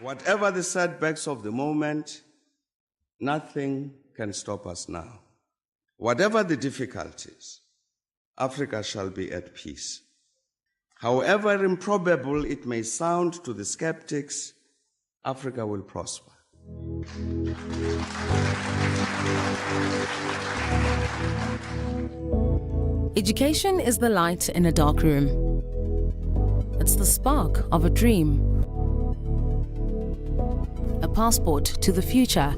Whatever the setbacks of the moment, nothing can stop us now. Whatever the difficulties, Africa shall be at peace. However improbable it may sound to the skeptics, Africa will prosper. Education is the light in a dark room. It's the spark of a dream, a passport to the future,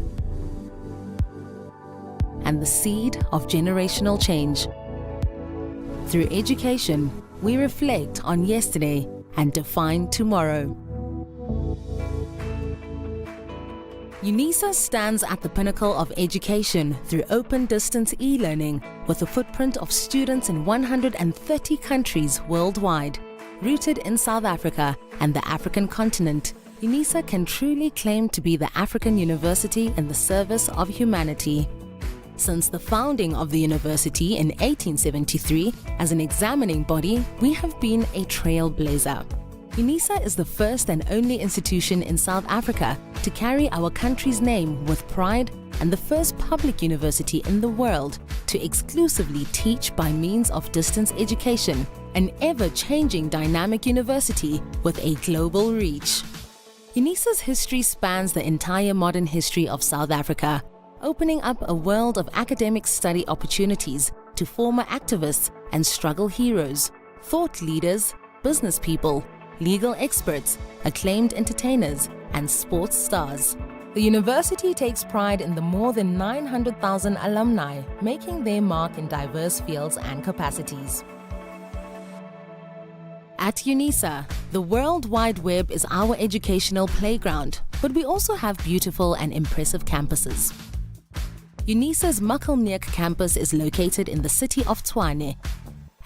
and the seed of generational change. Through education, we reflect on yesterday and define tomorrow. Unisa stands at the pinnacle of education through open distance e-learning with a footprint of students in 130 countries worldwide. Rooted in South Africa and the African continent, Unisa can truly claim to be the African university in the service of humanity. Since the founding of the university in 1873, as an examining body, we have been a trailblazer. Unisa is the first and only institution in South Africa to carry our country's name with pride and the first public university in the world to exclusively teach by means of distance education, an ever-changing dynamic university with a global reach. Unisa's history spans the entire modern history of South Africa, opening up a world of academic study opportunities to former activists and struggle heroes, thought leaders, business people, legal experts, acclaimed entertainers, and sports stars. The university takes pride in the more than 900,000 alumni making their mark in diverse fields and capacities. At Unisa, the World Wide Web is our educational playground, but we also have beautiful and impressive campuses. Unisa's Makelneek campus is located in the city of Tshwane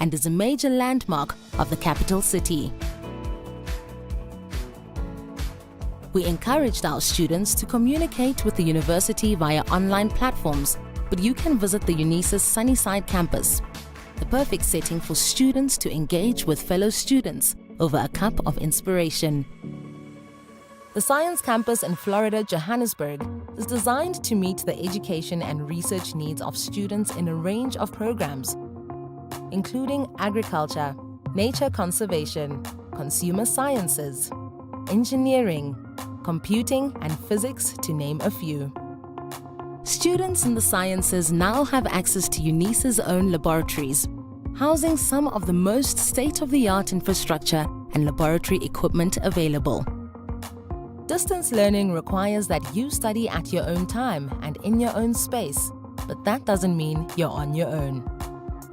and is a major landmark of the capital city. We encouraged our students to communicate with the university via online platforms, but you can visit the Unisa's Sunnyside campus, the perfect setting for students to engage with fellow students over a cup of inspiration. The Science Campus in Florida, Johannesburg, is designed to meet the education and research needs of students in a range of programs, including agriculture, nature conservation, consumer sciences, engineering, computing, and physics, to name a few. Students in the sciences now have access to Unisa's own laboratories, housing some of the most state-of-the-art infrastructure and laboratory equipment available. Distance learning requires that you study at your own time and in your own space, but that doesn't mean you're on your own.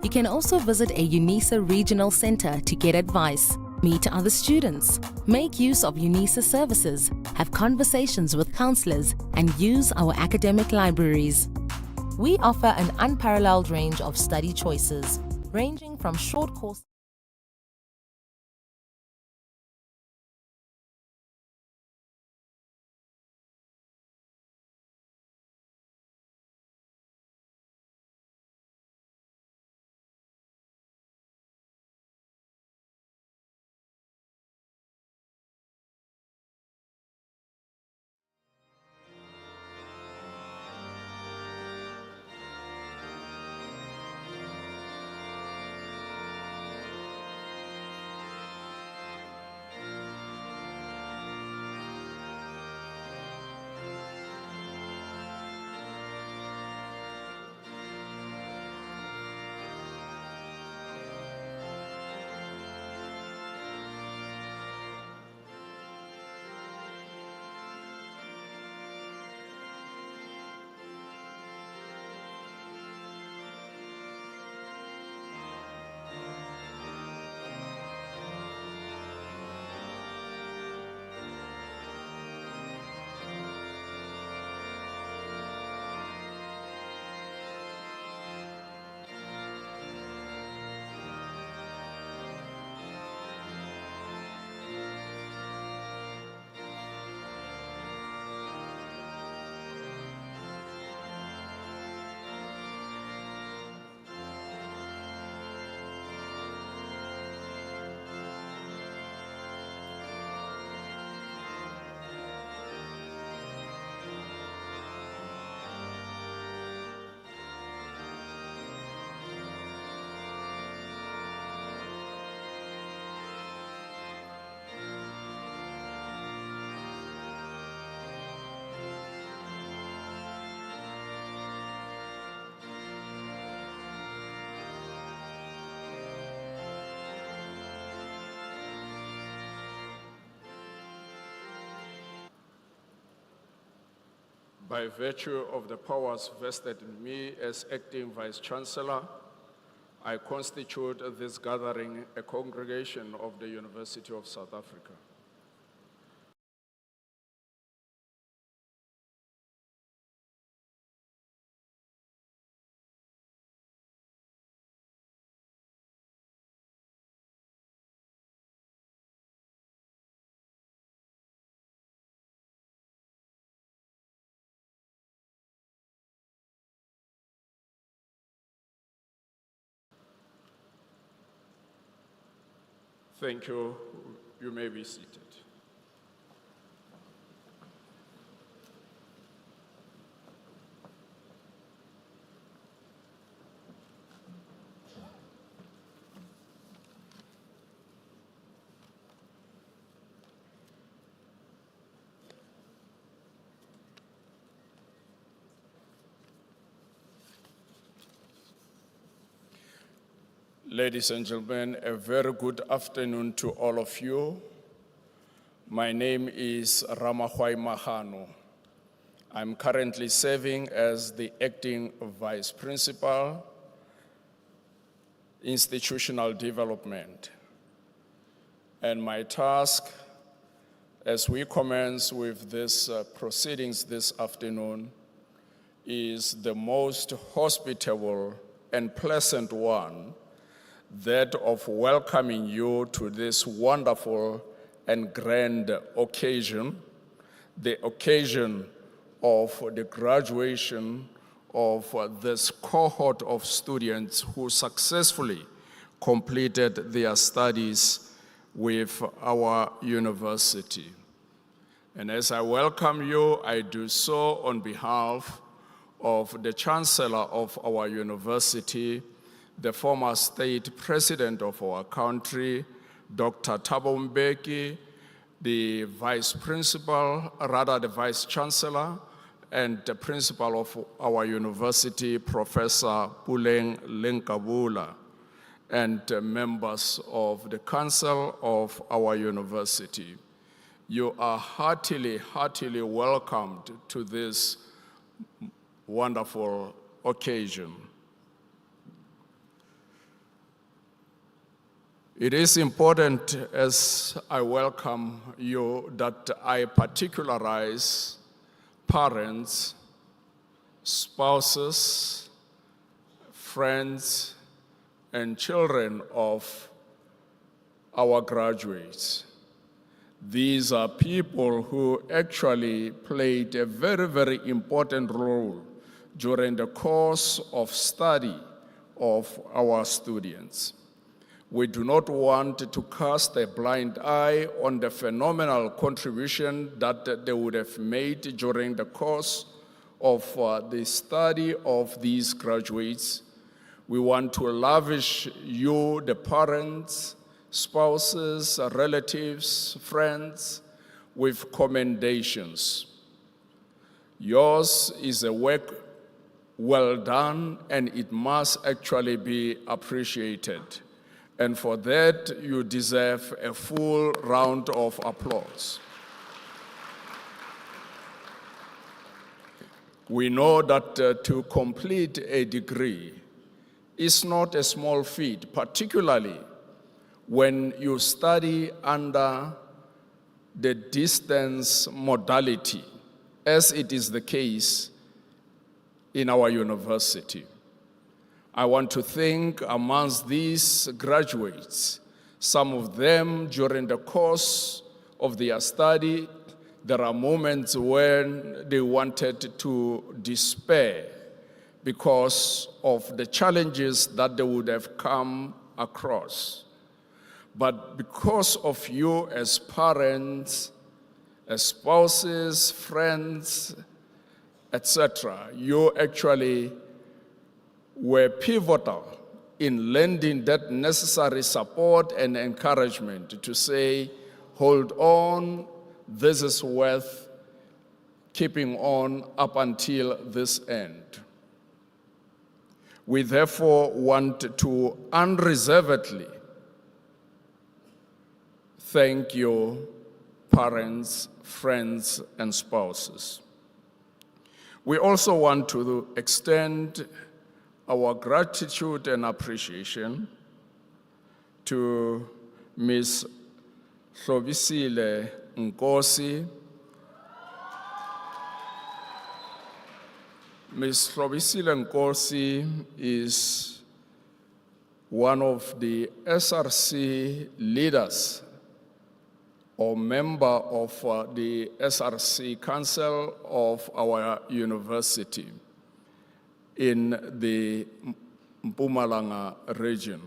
You can also visit a Unisa regional center to get advice, meet other students, make use of Unisa services, have conversations with counselors, and use our academic libraries. We offer an unparalleled range of study choices, ranging from short courses by virtue of the powers vested in me as acting Vice Chancellor, I constitute this gathering a congregation of the University of South Africa. Thank you. You may be seated. Ladies and gentlemen, a very good afternoon to all of you. My name is Ramahwai Mahano. I'm currently serving as the acting vice principal, institutional development. And my task, as we commence with this proceedings this afternoon, is the most hospitable and pleasant one, that of welcoming you to this wonderful and grand occasion, the occasion of the graduation of this cohort of students who successfully completed their studies with our university. And as I welcome you, I do so on behalf of the Chancellor of our university, the former state president of our country, Dr. Thabo Mbeki, the vice chancellor, and the principal of our university, Professor Puleng Lenkabula, and members of the council of our university. You are heartily, heartily welcomed to this wonderful occasion. It is important, as I welcome you, that I particularize parents, spouses, friends, and children of our graduates. These are people who actually played a very, very important role during the course of study of our students. We do not want to cast a blind eye on the phenomenal contribution that they would have made during the course of the study of these graduates. We want to lavish you, the parents, spouses, relatives, friends, with commendations. Yours is a work well done, and it must actually be appreciated. And for that, you deserve a full round of applause. We know that to complete a degree is not a small feat, particularly when you study under the distance modality, as it is the case in our university. I want to thank amongst these graduates, some of them during the course of their study, there are moments when they wanted to despair because of the challenges that they would have come across. But because of you as parents, as spouses, friends, etc., you actually were pivotal in lending that necessary support and encouragement to say, hold on, this is worth keeping on up until this end. We therefore want to unreservedly thank you, parents, friends, and spouses. We also want to extend our gratitude and appreciation to Ms. Hlobisile Nkosi. Ms. Hlobisile Nkosi is one of the SRC leaders or member of the SRC Council of our university in the Mpumalanga region.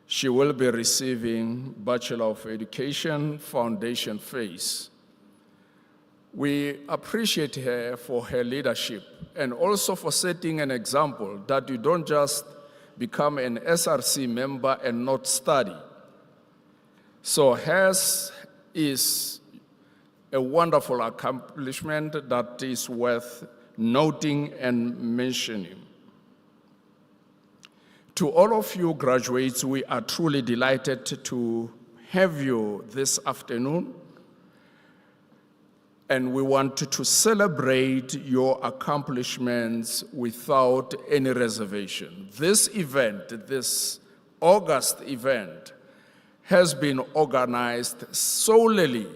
She will be receiving Bachelor of Education Foundation phase. We appreciate her for her leadership and also for setting an example that you don't just become an SRC member and not study. So hers is a wonderful accomplishment that is worth noting and mentioning. To all of you graduates, we are truly delighted to have you this afternoon, and we want to celebrate your accomplishments without any reservation. This event, this August event, has been organized solely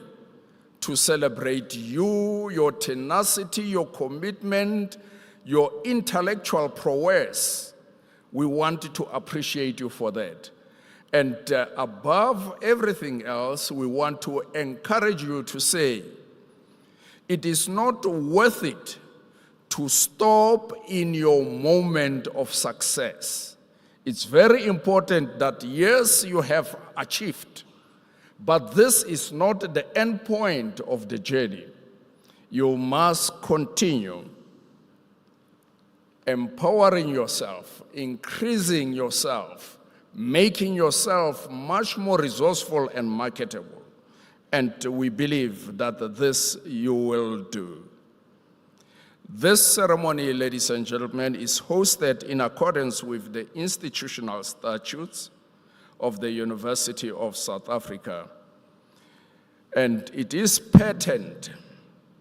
to celebrate you, your tenacity, your commitment, your intellectual prowess. We want to appreciate you for that. And above everything else, we want to encourage you to say, it is not worth it to stop in your moment of success. It's very important that, yes, you have achieved, but this is not the end point of the journey. You must continue empowering yourself, increasing yourself, making yourself much more resourceful and marketable. And we believe that this you will do. This ceremony, ladies and gentlemen, is hosted in accordance with the institutional statutes of the University of South Africa. And it is patterned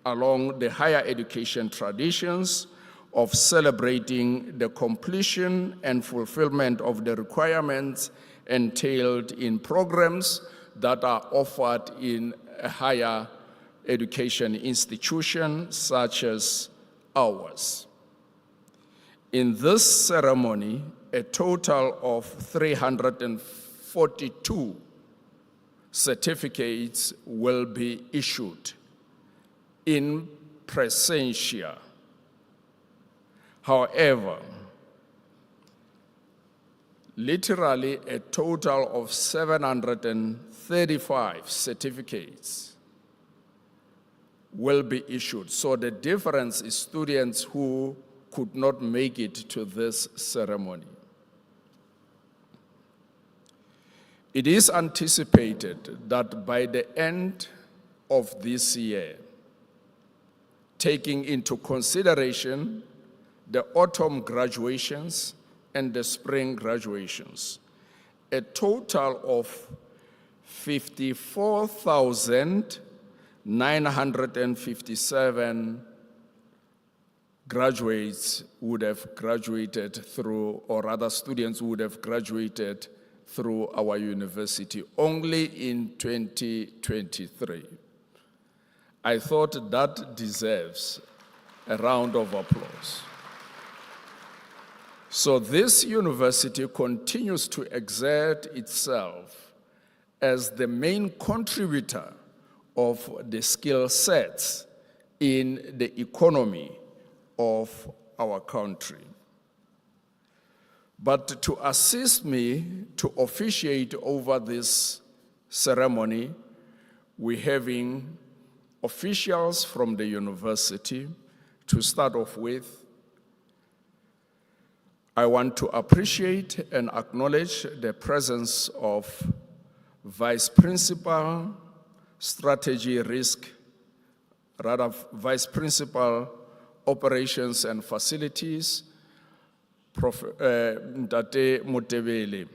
along the higher education traditions of celebrating the completion and fulfillment of the requirements entailed in programs that are offered in a higher education institution such as ours. In this ceremony, a total of 342 certificates will be issued in presentia. However, literally a total of 735 certificates will be issued. So the difference is students who could not make it to this ceremony. It is anticipated that by the end of this year, taking into consideration the autumn graduations and the spring graduations, a total of 54,957 graduates would have graduated through, or rather students would have graduated through our university only in 2023. I thought that deserves a round of applause. So this university continues to exert itself as the main contributor of the skill sets in the economy of our country. But to assist me to officiate over this ceremony, we're having officials from the university. To start off with, I want to appreciate and acknowledge the presence of Vice Principal, Strategy Risk, rather Vice Principal, Operations and Facilities, Ntate Mutebele.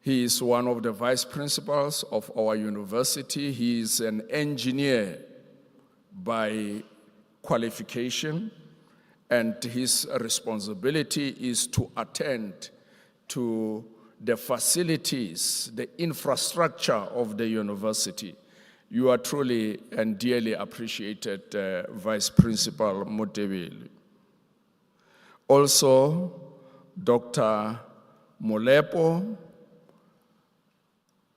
He is one of the vice principals of our university. He is an engineer by qualification, and his responsibility is to attend to the facilities, the infrastructure of the university. You are truly and dearly appreciated, Vice Principal Motebile. Also, Dr. Molepo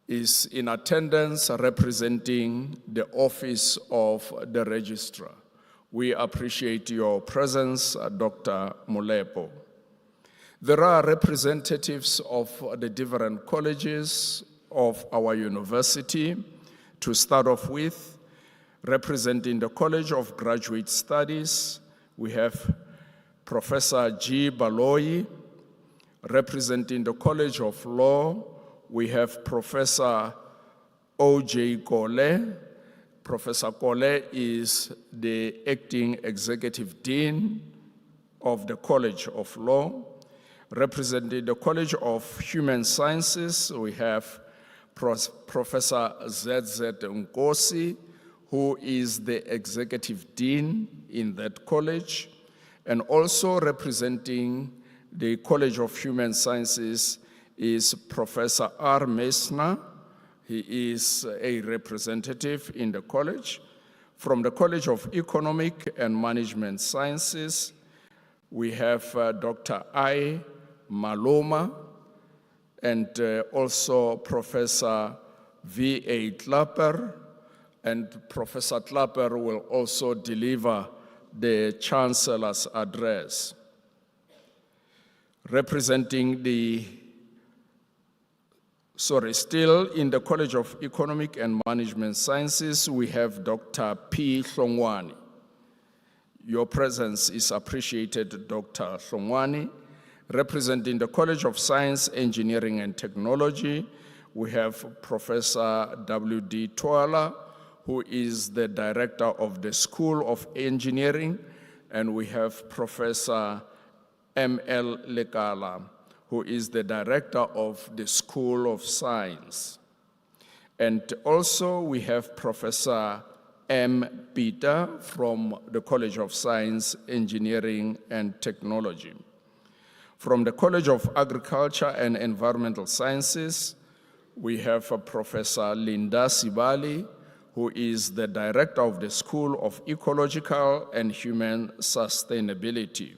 is in attendance representing the Office of the Registrar. We appreciate your presence, Dr. Molepo. There are representatives of the different colleges of our university. To start off with, representing the College of Graduate Studies, we have Professor G. Baloyi. Representing the College of Law, we have Professor O.J. Kole. Professor Kole is the acting executive dean of the College of Law. Representing the College of Human Sciences, we have Professor Z.Z. Nkosi, who is the executive dean in that college, and also representing the College of Human Sciences is Professor R. Mesner. He is a representative in the college. From the College of Economic and Management Sciences, we have Dr. I. Maloma, and also Professor V.A. Klapper, and Professor Klapper will also deliver the Chancellor's address. Still in the College of Economic and Management Sciences, we have Dr. P. Hlongwane. Your presence is appreciated, Dr. Hlongwane. Representing the College of Science, Engineering, and Technology, we have Professor W.D. Twala, who is the director of the School of Engineering, and we have Professor M.L. Lekala, who is the director of the School of Science. And also we have Professor M. Peter from the College of Science, Engineering, and Technology. From the College of Agriculture and Environmental Sciences, we have Professor Linda Sibali, who is the director of the School of Ecological and Human Sustainability.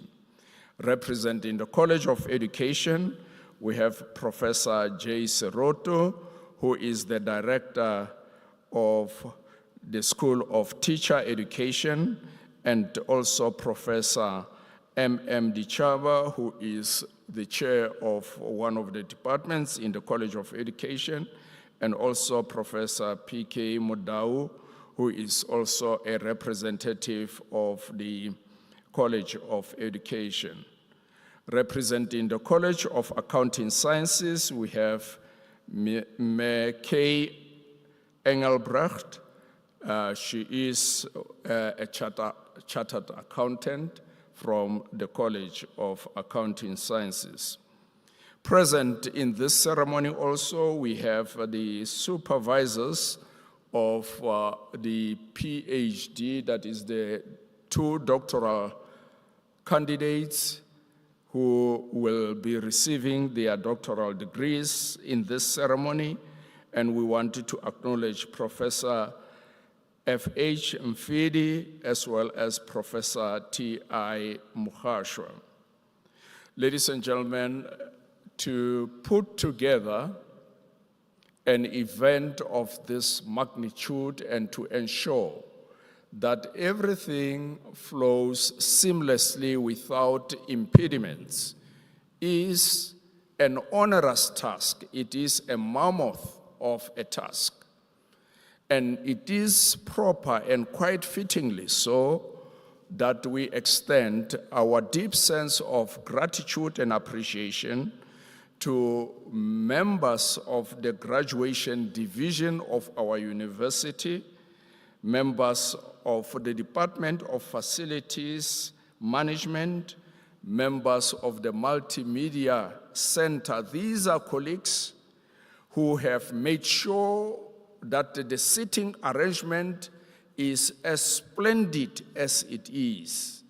Representing the College of Education, we have Professor J. Seroto, who is the director of the School of Teacher Education, and also Professor M.M. Dichaba, who is the chair of one of the departments in the College of Education, and also Professor P.K. Modau, who is also a representative of the College of Education. Representing the College of Accounting Sciences, we have Kay Engelbrecht. She is a chartered accountant from the College of Accounting Sciences. Present in this ceremony also, we have the supervisors of the PhD, that is the 2 doctoral candidates who will be receiving their doctoral degrees in this ceremony, and we wanted to acknowledge Professor F.H. Mfidi, as well as Professor T.I. Mukhashwa. Ladies and gentlemen, to put together an event of this magnitude and to ensure that everything flows seamlessly without impediments is an onerous task. It is a mammoth of a task. And it is proper and quite fittingly so that we extend our deep sense of gratitude and appreciation to members of the graduation division of our university, members of the Department of Facilities Management, members of the Multimedia Center. These are colleagues who have made sure that the seating arrangement is as splendid as it is.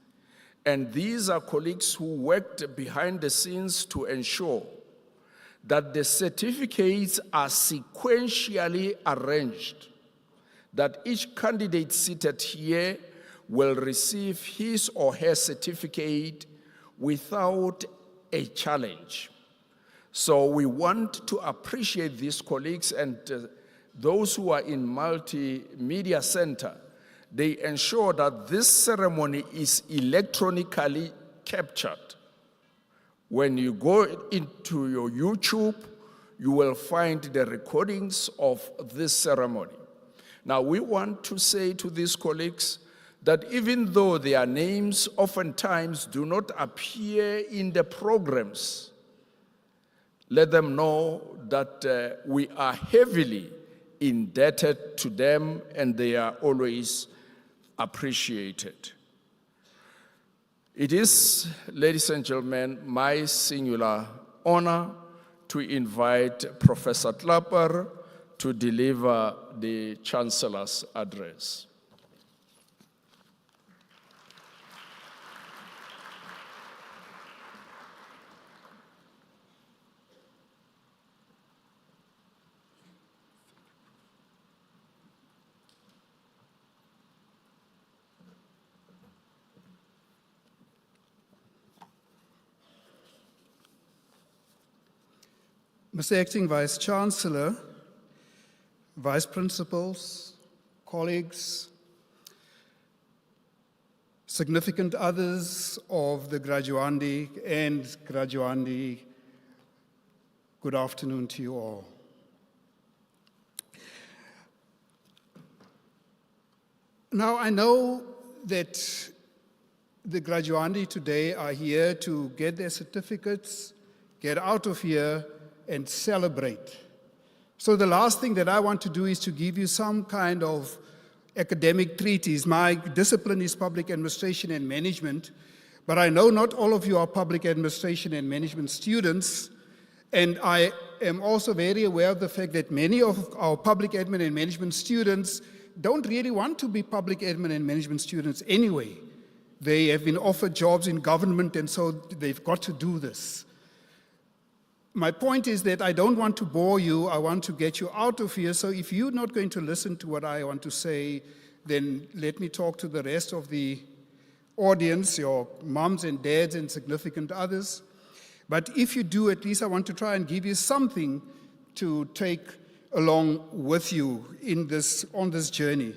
And these are colleagues who worked behind the scenes to ensure that the certificates are sequentially arranged, that each candidate seated here will receive his or her certificate without a challenge. So we want to appreciate these colleagues and those who are in multimedia center. They ensure that this ceremony is electronically captured. When you go into your YouTube, you will find the recordings of this ceremony. Now, we want to say to these colleagues that even though their names oftentimes do not appear in the programs, let them know that we are heavily indebted to them and they are always appreciated. It is, ladies and gentlemen, my singular honor to invite Professor Klapper to deliver the Chancellor's address. Mr. Acting Vice-Chancellor, Vice Principals, colleagues, significant others of the graduandi and graduandi, good afternoon to you all. Now, I know that the graduandi today are here to get their certificates, get out of here, and celebrate. So the last thing that I want to do is to give you some kind of academic treatise. My discipline is public administration and management, but I know not all of you are public administration and management students, and I am also very aware of the fact that many of our public admin and management students don't really want to be public admin and management students anyway. They have been offered jobs in government, and so they've got to do this. My point is that I don't want to bore you, I want to get you out of here, so if you're not going to listen to what I want to say, then let me talk to the rest of the audience, your moms and dads and significant others. But if you do, at least I want to try and give you something to take along with you on this journey.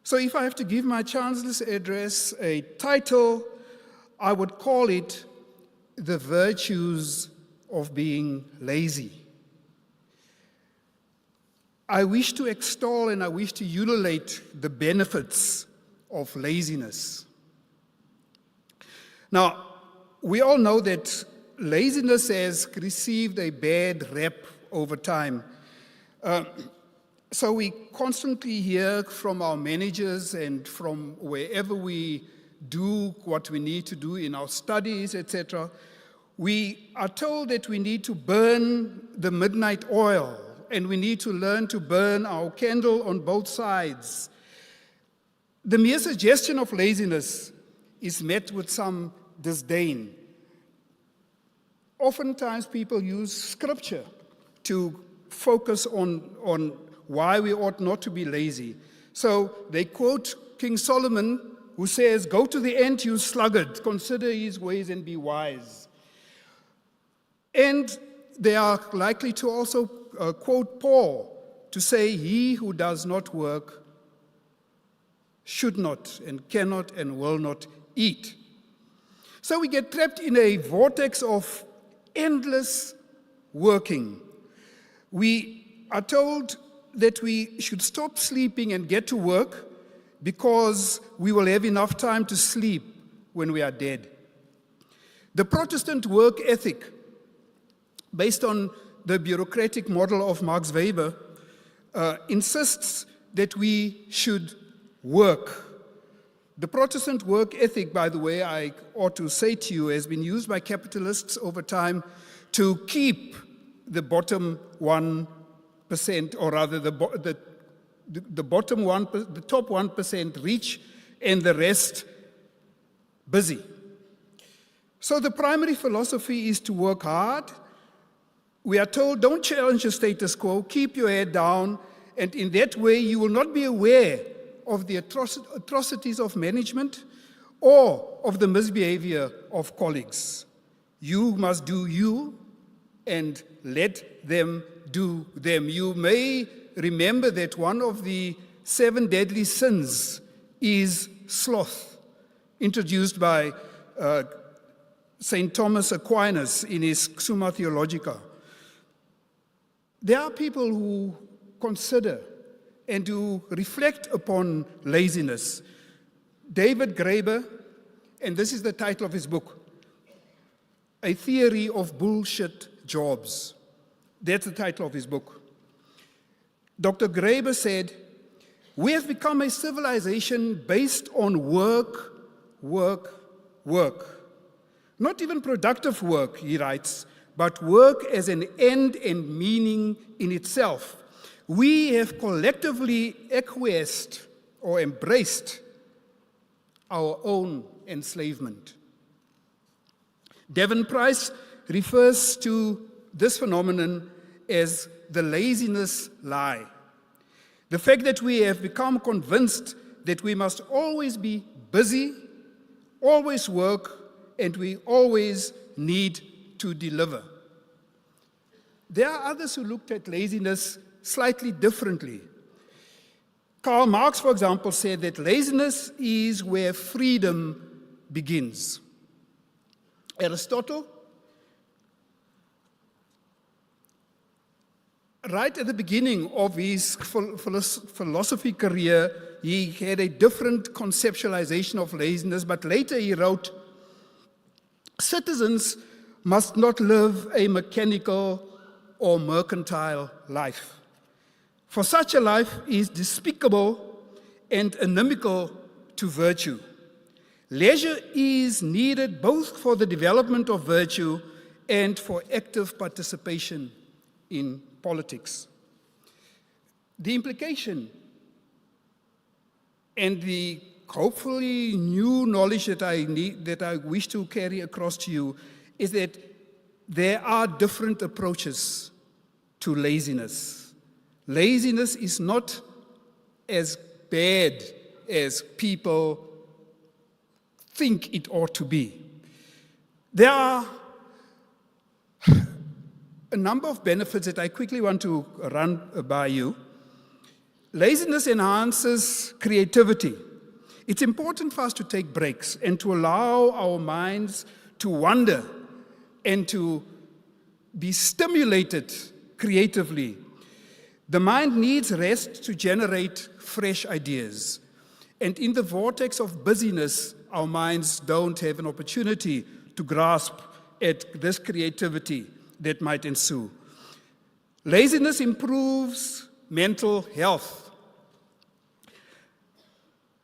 So if I have to give my Chancellor's address a title, I would call it The Virtues of Being Lazy. I wish to extol and I wish to ululate the benefits of laziness. Now, we all know that laziness has received a bad rep over time. So we constantly hear from our managers and from wherever we do what we need to do in our studies, etc., we are told that we need to burn the midnight oil and we need to learn to burn our candle on both sides. The mere suggestion of laziness is met with some disdain. Oftentimes people use scripture to focus on why we ought not to be lazy. So they quote King Solomon, who says, "Go to the ant, you sluggard, consider his ways and be wise." And they are likely to also quote Paul to say, "He who does not work should not and cannot and will not eat." So we get trapped in a vortex of endless working. We are told that we should stop sleeping and get to work because we will have enough time to sleep when we are dead. The Protestant work ethic, based on the bureaucratic model of Max Weber, insists that we should work. The Protestant work ethic, by the way, I ought to say to you, has been used by capitalists over time to keep the bottom 1%, or rather the the bottom the top 1% rich, and the rest busy. So the primary philosophy is to work hard. We are told, don't challenge the status quo, keep your head down, and in that way you will not be aware of the atrocities of management or of the misbehavior of colleagues. You must do you and let them do them. You may remember that one of the 7 deadly sins is sloth, introduced by St. Thomas Aquinas in his Summa Theologica. There are people who consider and who reflect upon laziness. David Graeber, and this is the title of his book, A Theory of Bullshit Jobs. That's the title of his book. Dr. Graeber said, "We have become a civilization based on work, work, work. Not even productive work," he writes, "but work as an end and meaning in itself. We have collectively acquiesced or embraced our own enslavement." Devon Price refers to this phenomenon as the laziness lie. The fact that we have become convinced that we must always be busy, always work, and we always need to deliver. There are others who looked at laziness slightly differently. Karl Marx, for example, said that laziness is where freedom begins. Aristotle, right at the beginning of his philosophy career, he had a different conceptualization of laziness, but later he wrote, "Citizens must not live a mechanical or mercantile life. For such a life is despicable and inimical to virtue. Leisure is needed both for the development of virtue and for active participation in politics." The implication and the hopefully new knowledge that I wish to carry across to you is that there are different approaches to laziness. Laziness is not as bad as people think it ought to be. There are a number of benefits that I quickly want to run by you. Laziness enhances creativity. It's important for us to take breaks and to allow our minds to wander and to be stimulated creatively. The mind needs rest to generate fresh ideas. And in the vortex of busyness, our minds don't have an opportunity to grasp at this creativity that might ensue. Laziness improves mental health.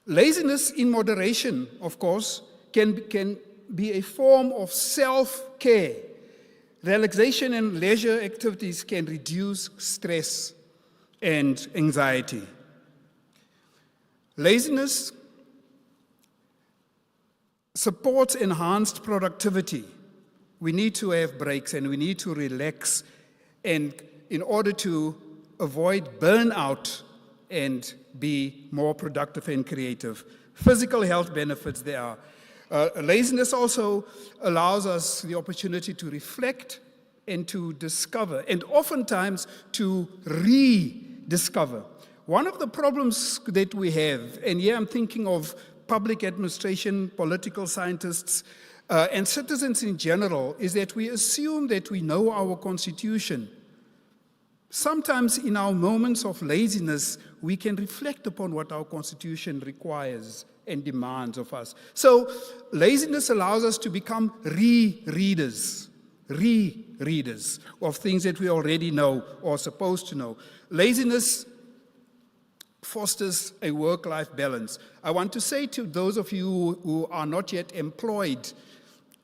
Laziness in moderation, of course, can be a form of self-care. Relaxation and leisure activities can reduce stress and anxiety. Laziness supports enhanced productivity. We need to have breaks and we need to relax, and in order to avoid burnout and be more productive and creative. Physical health benefits there are. Laziness also allows us the opportunity to reflect and to discover, and oftentimes to rediscover. One of the problems that we have, and here I'm thinking of public administration, political scientists, and citizens in general, is that we assume that we know our Constitution. Sometimes in our moments of laziness, we can reflect upon what our Constitution requires and demands of us. So laziness allows us to become rereaders of things that we already know or are supposed to know. Laziness fosters a work-life balance. I want to say to those of you who are not yet employed,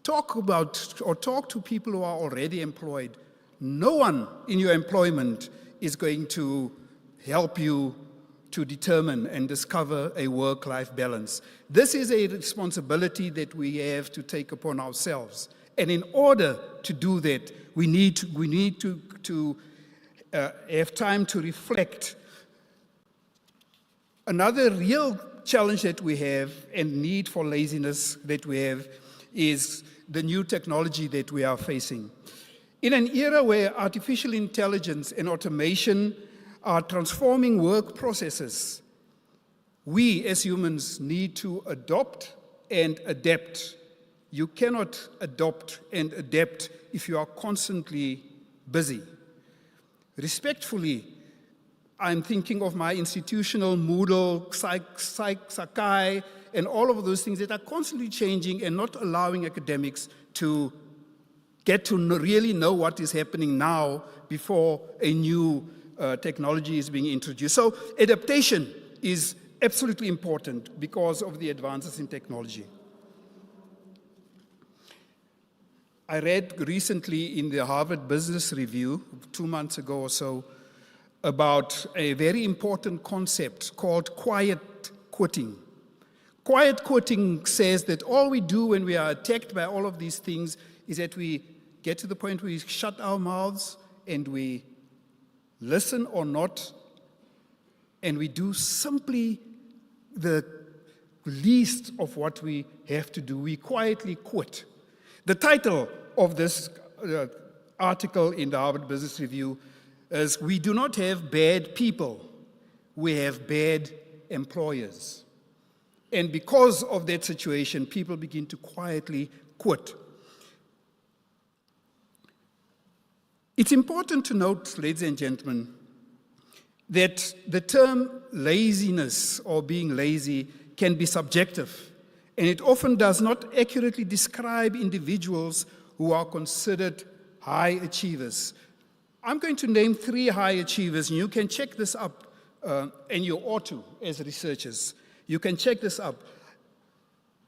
talk to people who are already employed. No one in your employment is going to help you to determine and discover a work-life balance. This is a responsibility that we have to take upon ourselves. And in order to do that, we need to have time to reflect. Another real challenge that we have and need for laziness that we have is the new technology that we are facing. In an era where artificial intelligence and automation are transforming work processes, we as humans need to adopt and adapt. You cannot adopt and adapt if you are constantly busy. Respectfully, I'm thinking of my institutional Moodle, Sakai, and all of those things that are constantly changing and not allowing academics to get to really know what is happening now before a new technology is being introduced. So adaptation is absolutely important because of the advances in technology. I read recently in the Harvard Business Review, 2 months ago or so, about a very important concept called quiet quitting. Quiet quitting says that all we do when we are attacked by all of these things is that we get to the point where we shut our mouths and we listen or not, and we do simply the least of what we have to do. We quietly quit. The title of this article in the Harvard Business Review is, "We do not have bad people, we have bad employers." And because of that situation, people begin to quietly quit. It's important to note, ladies and gentlemen, that the term laziness or being lazy can be subjective, and it often does not accurately describe individuals who are considered high achievers. I'm going to name 3 high achievers, and you can check this up, and you ought to as researchers. You can check this up.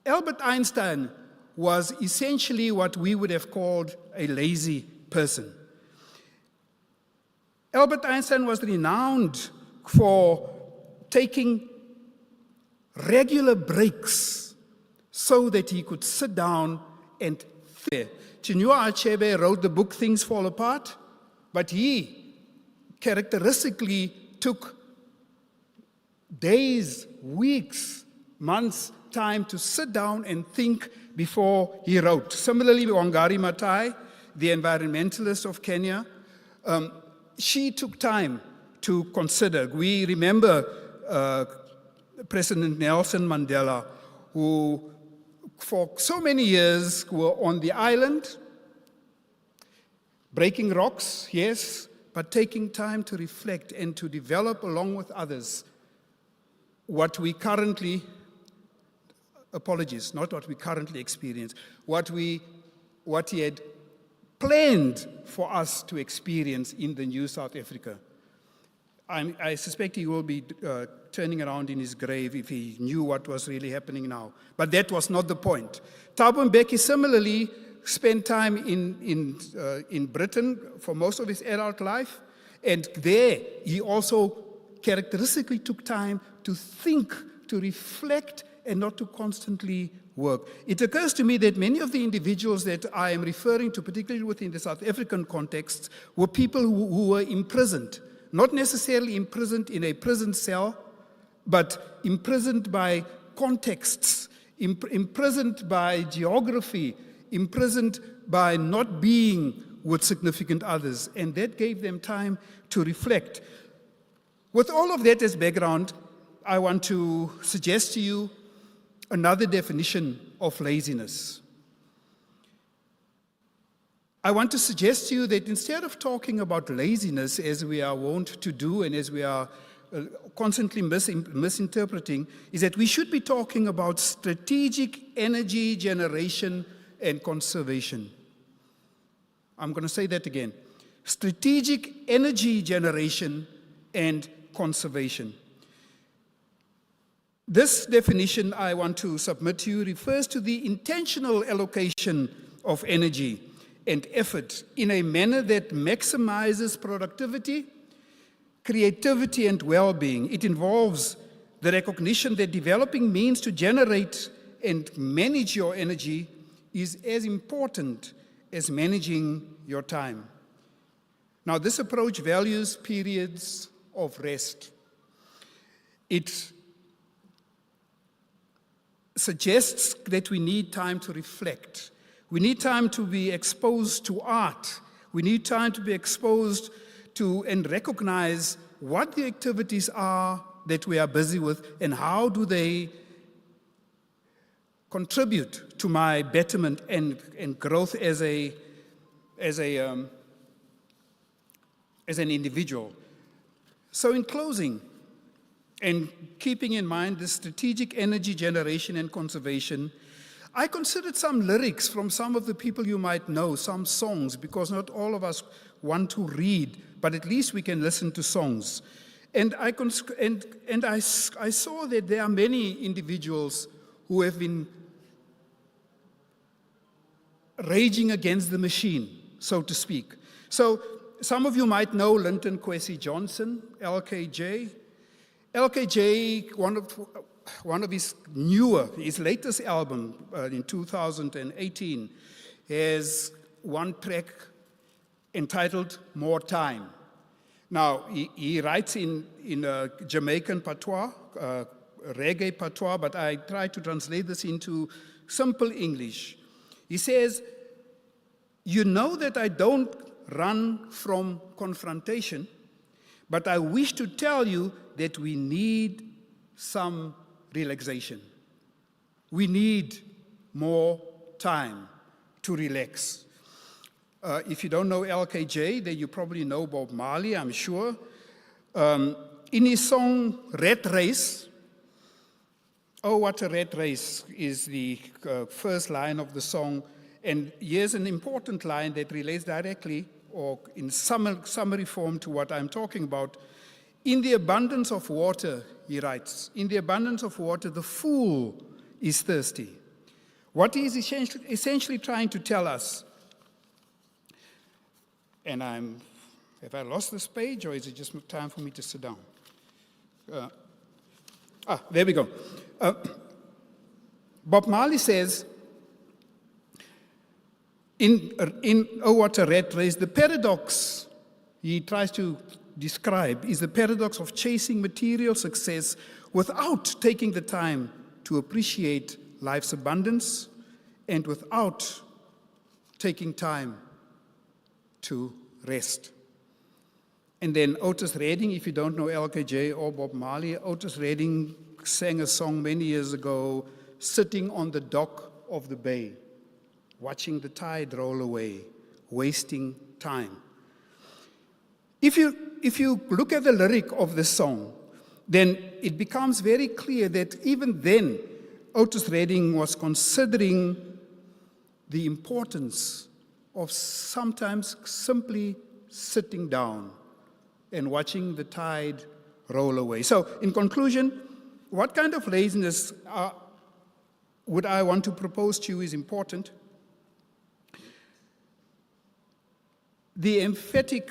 Albert Einstein was essentially what we would have called a lazy person. Albert Einstein was renowned for taking regular breaks so that he could sit down and think. Chinua Achebe wrote the book Things Fall Apart, but he characteristically took days, weeks, months time to sit down and think before he wrote. Similarly, Wangari Maathai, the environmentalist of Kenya, she took time to consider. We remember President Nelson Mandela, who for so many years were on the island, breaking rocks, yes, but taking time to reflect and to develop along with others what we currently, not what we currently experience, what he had planned for us to experience in the new South Africa. I suspect he will be turning around in his grave if he knew what was really happening now. But that was not the point. Thabo Mbeki similarly spent time in Britain for most of his adult life, and there he also characteristically took time to think, to reflect, and not to constantly work. It occurs to me that many of the individuals that I am referring to, particularly within the South African context, were people who were imprisoned. Not necessarily imprisoned in a prison cell, but imprisoned by contexts, imprisoned by geography, imprisoned by not being with significant others, and that gave them time to reflect. With all of that as background, I want to suggest to you another definition of laziness. I want to suggest to you that instead of talking about laziness as we are wont to do and as we are constantly misinterpreting, is that we should be talking about strategic energy generation and conservation. I'm going to say that again. Strategic energy generation and conservation. This definition I want to submit to you refers to the intentional allocation of energy and effort in a manner that maximizes productivity, creativity and well-being. It involves the recognition that developing means to generate and manage your energy is as important as managing your time. Now, this approach values periods of rest. It suggests that we need time to reflect. We need time to be exposed to art. We need time to be exposed to and recognize what the activities are that we are busy with and how do they contribute to my betterment and growth as an individual. So in closing, and keeping in mind the strategic energy generation and conservation, I considered some lyrics from some of the people you might know, some songs, because not all of us want to read, but at least we can listen to songs. And I saw that there are many individuals who have been raging against the machine, so to speak. So some of you might know Linton Kwesi Johnson, LKJ. LKJ, one of his latest album in 2018, has one track entitled More Time. Now, he writes in Jamaican patois, reggae patois, but I try to translate this into simple English. He says, "You know that I don't run from confrontation, but I wish to tell you that we need some relaxation. We need more time to relax." If you don't know LKJ, then you probably know Bob Marley, I'm sure. In his song, Rat Race, "Oh, what a rat race" is the first line of the song. And here's an important line that relates directly or in summary form to what I'm talking about. "In the abundance of water," he writes, "in the abundance of water, the fool is thirsty." What he is essentially trying to tell us, and have I lost this page, or is it just time for me to sit down? There we go. Bob Marley says, in "Oh, What a Rat Race," the paradox he tries to describe is the paradox of chasing material success without taking the time to appreciate life's abundance and without taking time to rest. And then Otis Redding, if you don't know LKJ or Bob Marley, Otis Redding sang a song many years ago, sitting on the dock of the bay, watching the tide roll away, wasting time. If you look at the lyric of this song, then it becomes very clear that even then, Otis Redding was considering the importance of sometimes simply sitting down and watching the tide roll away. So, in conclusion, what kind of laziness would I want to propose to you is important? The emphatic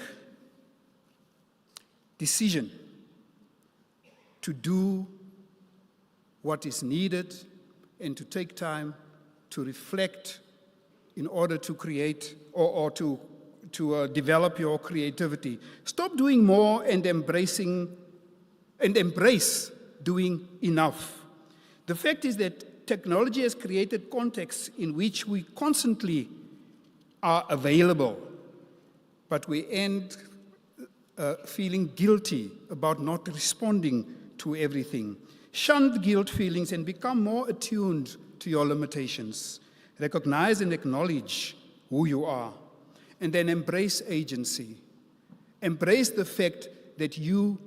decision to do what is needed and to take time to reflect in order to create or to develop your creativity. Stop doing more and embrace doing enough. The fact is that technology has created contexts in which we constantly are available, but we end feeling guilty about not responding to everything. Shun the guilt feelings and become more attuned to your limitations. Recognize and acknowledge who you are, and then embrace agency. Embrace the fact that you,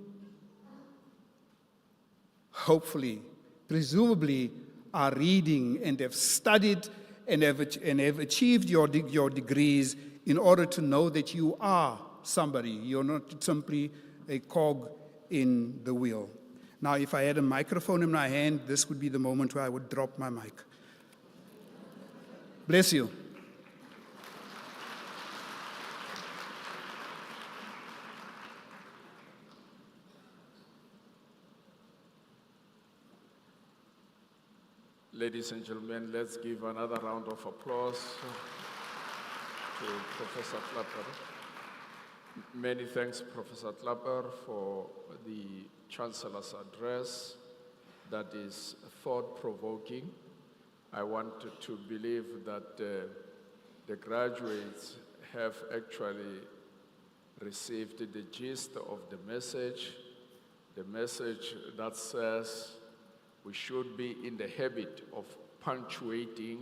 hopefully, presumably, are reading and have studied and have achieved your degrees in order to know that you are somebody. You're not simply a cog in the wheel. Now, if I had a microphone in my hand, this would be the moment where I would drop my mic. Bless you. Ladies and gentlemen, let's give another round of applause to Professor Clapper. Many thanks, Professor Clapper, for the Chancellor's address that is thought-provoking. I want to believe that the graduates have actually received the gist of the message that says we should be in the habit of punctuating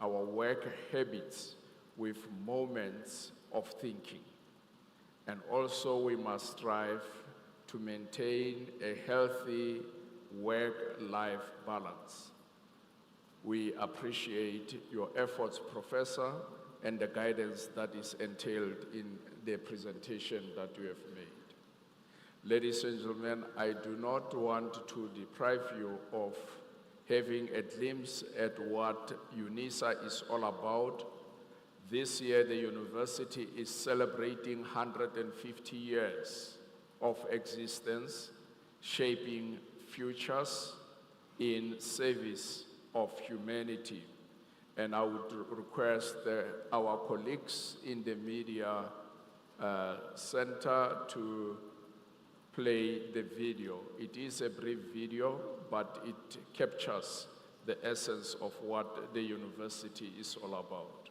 our work habits with moments of thinking. And also we must strive to maintain a healthy work-life balance. We appreciate your efforts, Professor, and the guidance that is entailed in the presentation that you have made. Ladies and gentlemen, I do not want to deprive you of having a glimpse at what Unisa is all about. This year, the university is celebrating 150 years of existence, shaping futures in service of humanity. And I would request our colleagues in the media center to play the video. It is a brief video, but it captures the essence of what the university is all about.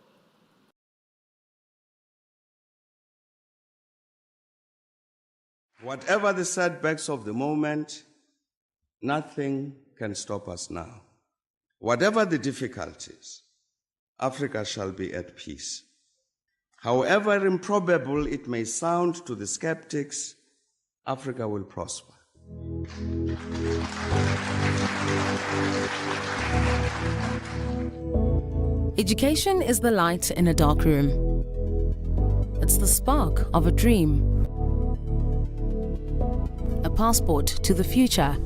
Whatever the setbacks of the moment, nothing can stop us now. Whatever the difficulties, Africa shall be at peace. However improbable it may sound to the skeptics, Africa will prosper. Education is the light in a dark room. It's the spark of a dream. A passport to the future.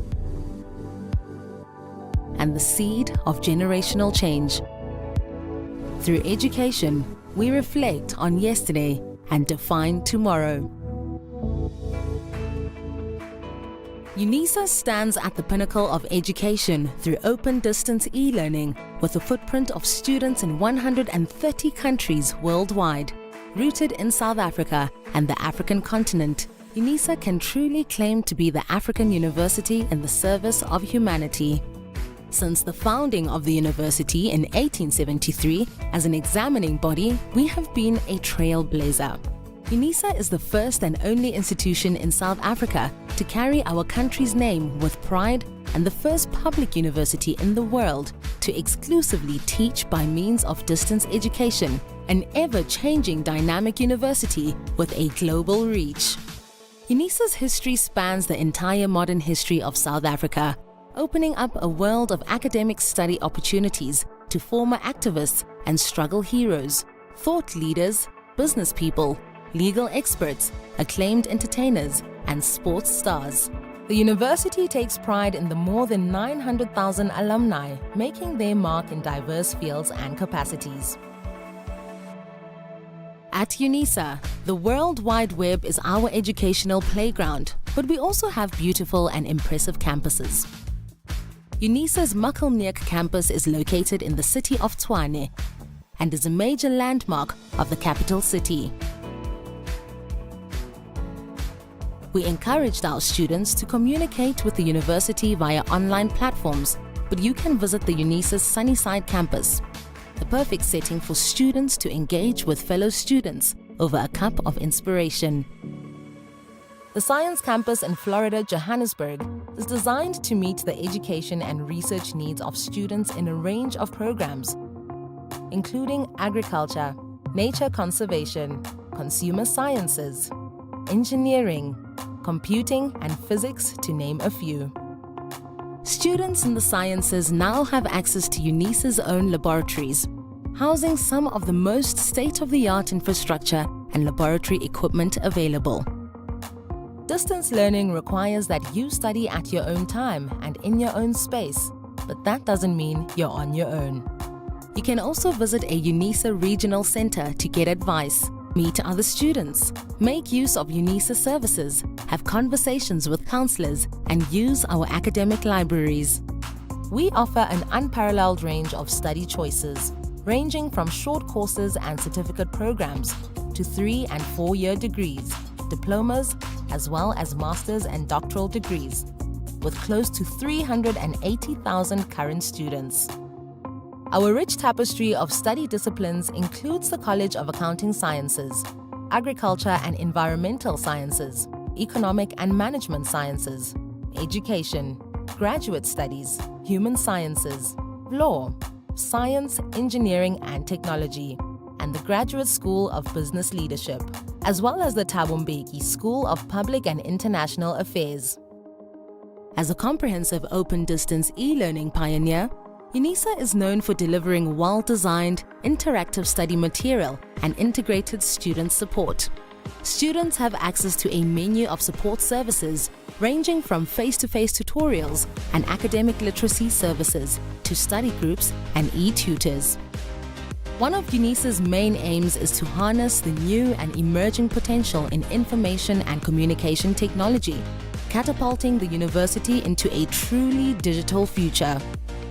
And the seed of generational change. Through education, we reflect on yesterday and define tomorrow. Unisa stands at the pinnacle of education through open distance e-learning with a footprint of students in 130 countries worldwide. Rooted in South Africa and the African continent, Unisa can truly claim to be the African university in the service of humanity. Since the founding of the university in 1873 as an examining body, we have been a trailblazer. Unisa is the first and only institution in South Africa to carry our country's name with pride and the first public university in the world to exclusively teach by means of distance education, an ever-changing dynamic university with a global reach. Unisa's history spans the entire modern history of South Africa, opening up a world of academic study opportunities to former activists and struggle heroes, thought leaders, business people, legal experts, acclaimed entertainers, and sports stars. The university takes pride in the more than 900,000 alumni making their mark in diverse fields and capacities. At Unisa, the World Wide Web is our educational playground, but we also have beautiful and impressive campuses. Unisa's Makelneek campus is located in the city of Tshwane and is a major landmark of the capital city. We encouraged our students to communicate with the university via online platforms, but you can visit the Unisa's Sunnyside campus, the perfect setting for students to engage with fellow students over a cup of inspiration. The Science Campus in Florida, Johannesburg, is designed to meet the education and research needs of students in a range of programs, including agriculture, nature conservation, consumer sciences, engineering, computing and physics, to name a few. Students in the sciences now have access to Unisa's own laboratories, housing some of the most state-of-the-art infrastructure and laboratory equipment available. Distance learning requires that you study at your own time and in your own space, but that doesn't mean you're on your own. You can also visit a Unisa regional center to get advice, meet other students, make use of Unisa services, have conversations with counselors, and use our academic libraries. We offer an unparalleled range of study choices, ranging from short courses and certificate programs to 3- and 4-year degrees, diplomas, as well as master's and doctoral degrees, with close to 380,000 current students. Our rich tapestry of study disciplines includes the College of Accounting Sciences, Agriculture and Environmental Sciences, Economic and Management Sciences, Education, Graduate Studies, Human Sciences, Law, Science, Engineering and Technology, and the Graduate School of Business Leadership, as well as the Thabo Mbeki School of Public and International Affairs. As a comprehensive open-distance e-learning pioneer, Unisa is known for delivering well-designed, interactive study material and integrated student support. Students have access to a menu of support services ranging from face-to-face tutorials and academic literacy services to study groups and e-tutors. One of Unisa's main aims is to harness the new and emerging potential in information and communication technology, catapulting the university into a truly digital future.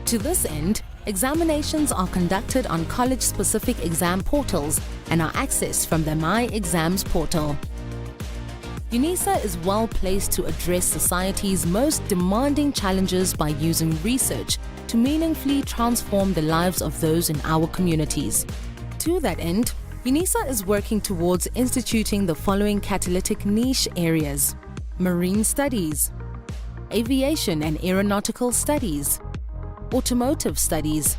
To this end, examinations are conducted on college-specific exam portals and are accessed from the My Exams portal. Unisa is well placed to address society's most demanding challenges by using research to meaningfully transform the lives of those in our communities. To that end, Unisa is working towards instituting the following catalytic niche areas: marine studies, aviation and aeronautical studies, automotive studies,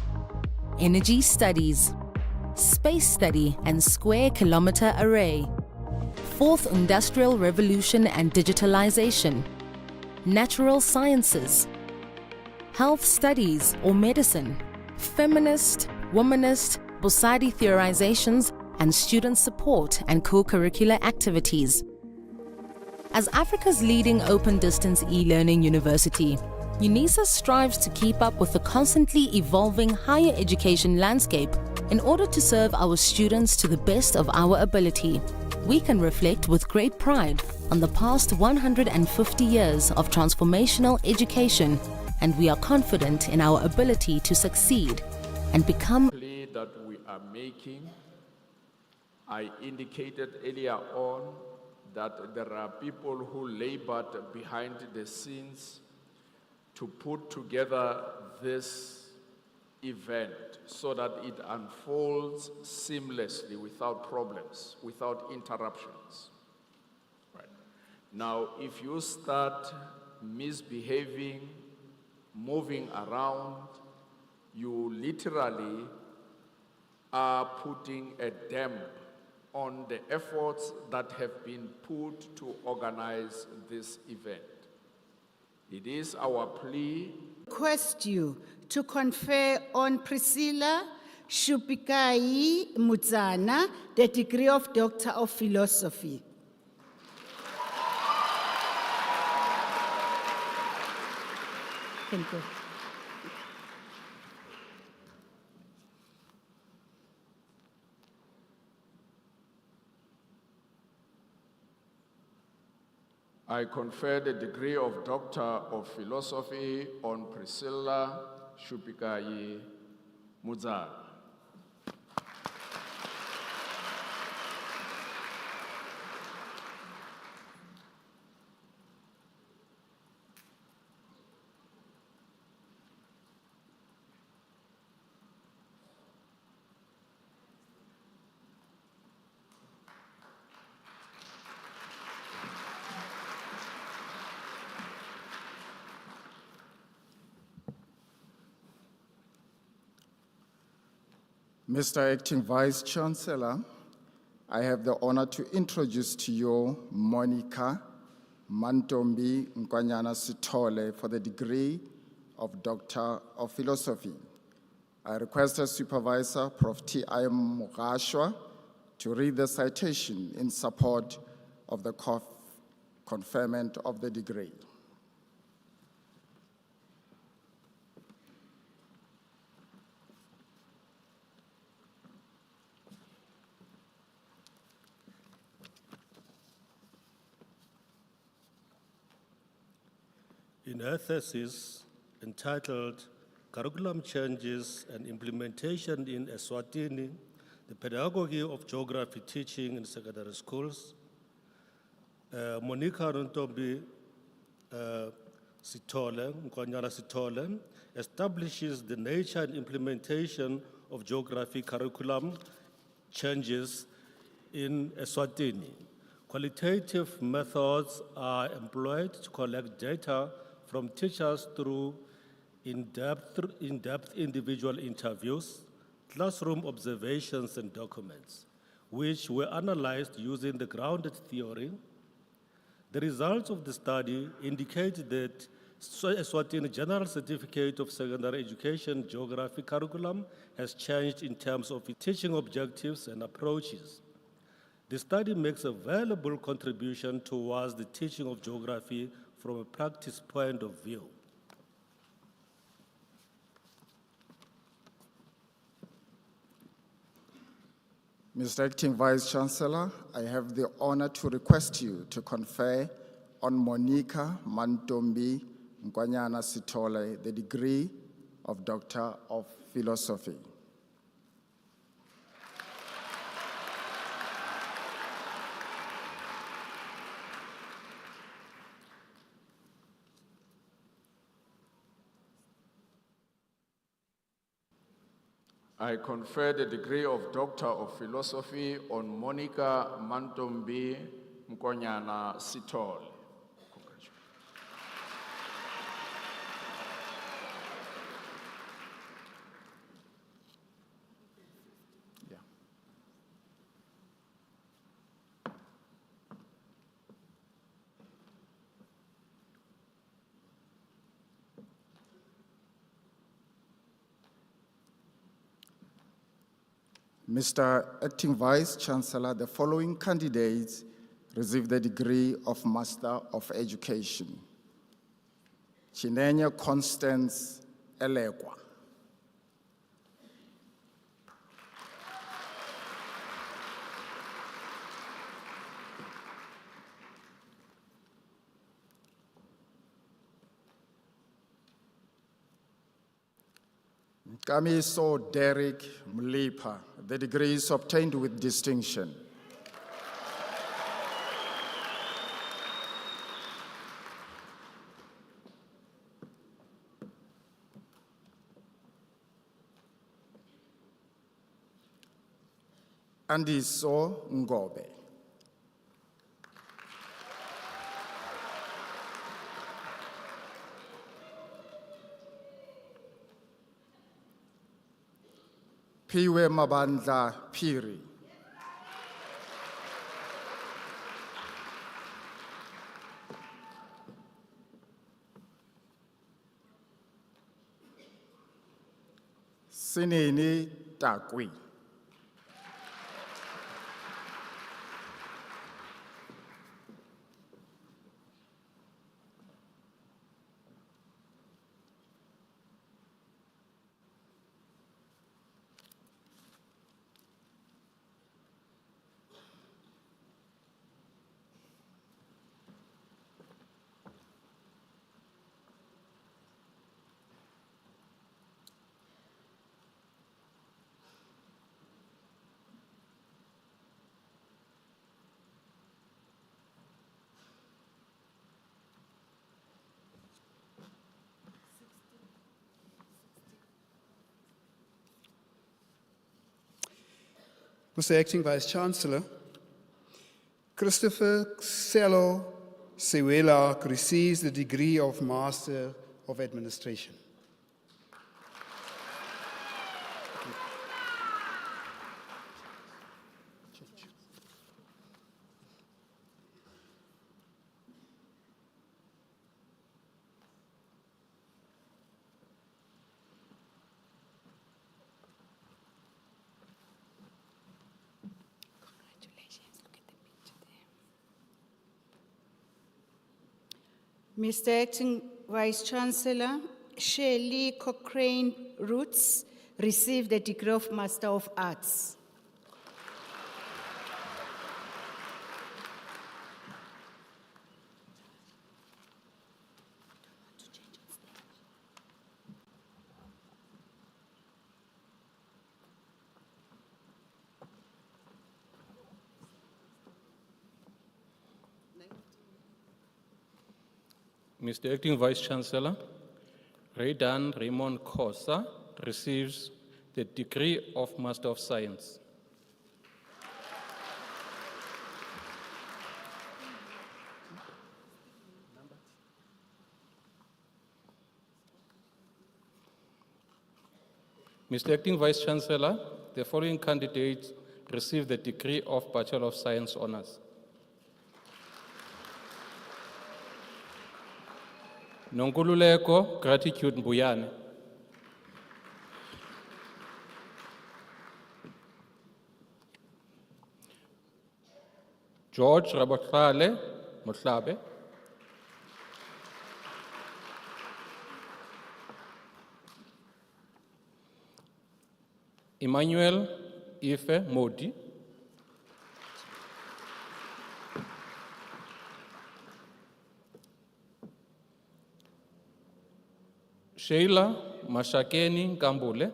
energy studies, space study and square kilometer array, fourth industrial revolution and digitalization, natural sciences, health studies or medicine, feminist, womanist, Bosadi theorizations, and student support and co-curricular activities. As Africa's leading open-distance e-learning university, Unisa strives to keep up with the constantly evolving higher education landscape in order to serve our students to the best of our ability. We can reflect with great pride on the past 150 years of transformational education, and we are confident in our ability to succeed and become Play that we are making. I indicated earlier on that there are people who labored behind the scenes to put together this event so that it unfolds seamlessly without problems, without interruptions. Right. Now, if you start misbehaving, moving around, you literally are putting a damp on the efforts that have been put to organize this event. It is our plea. Request you to confer on Priscilla Shupikai Mudzana the degree of Doctor of Philosophy. Thank you. I confer the degree of Doctor of Philosophy on Priscilla Shupikai Mudzana. Mr. Acting Vice Chancellor, I have the honor to introduce to you Monica Mantombi Nkwanyana Sithole for the degree of Doctor of Philosophy. I request the Supervisor, Prof. T.I. Mugashwa, to read the citation in support of the conferment of the degree. In her thesis entitled curriculum changes and implementation in Eswatini, the pedagogy of geography teaching in secondary schools. Monica Ntombi Nkonyana Sithole, establishes the nature and implementation of geography curriculum changes in Eswatini. Qualitative methods are employed to collect data from teachers through in-depth individual interviews, classroom observations and documents, which were analyzed using the grounded theory. The results of the study indicate that Eswatini General Certificate of Secondary Education Geography curriculum has changed in terms of its teaching objectives and approaches. The study makes a valuable contribution towards the teaching of geography from a practice point of view. Mr. Acting Vice Chancellor, I have the honor to request you to confer on Monica Mantombi Nkonyana Sithole the degree of Doctor of Philosophy. I confer the degree of Doctor of Philosophy on Monica Mantombi Nkonyana Sithole. Yeah. Mr. Acting Vice Chancellor, the following candidates receive the degree of Master of Education. Chinenya Constance Elekwa. Kamiso Derek Mlipa, the degree is obtained with distinction. Andiso Ngobe. Piwe Mabandla Piri. Sinini Takwi. Mr. Acting Vice Chancellor, Christopher Celo Sewela receives the degree of Master of Administration. Mr. Acting Vice Chancellor, Shirley Cochrane Roots received the degree of Master of Arts. Mr. Acting Vice Chancellor, Raydan Raymond Khosa receives the degree of Master of Science. Mr. Acting Vice Chancellor, the following candidates receive the degree of Bachelor of Science Honours. Nonkululeko Gratitude Mbuyane. George Rabotlale Motlabe. Emmanuel Ife Modi. Sheila Mashakeni Kambule.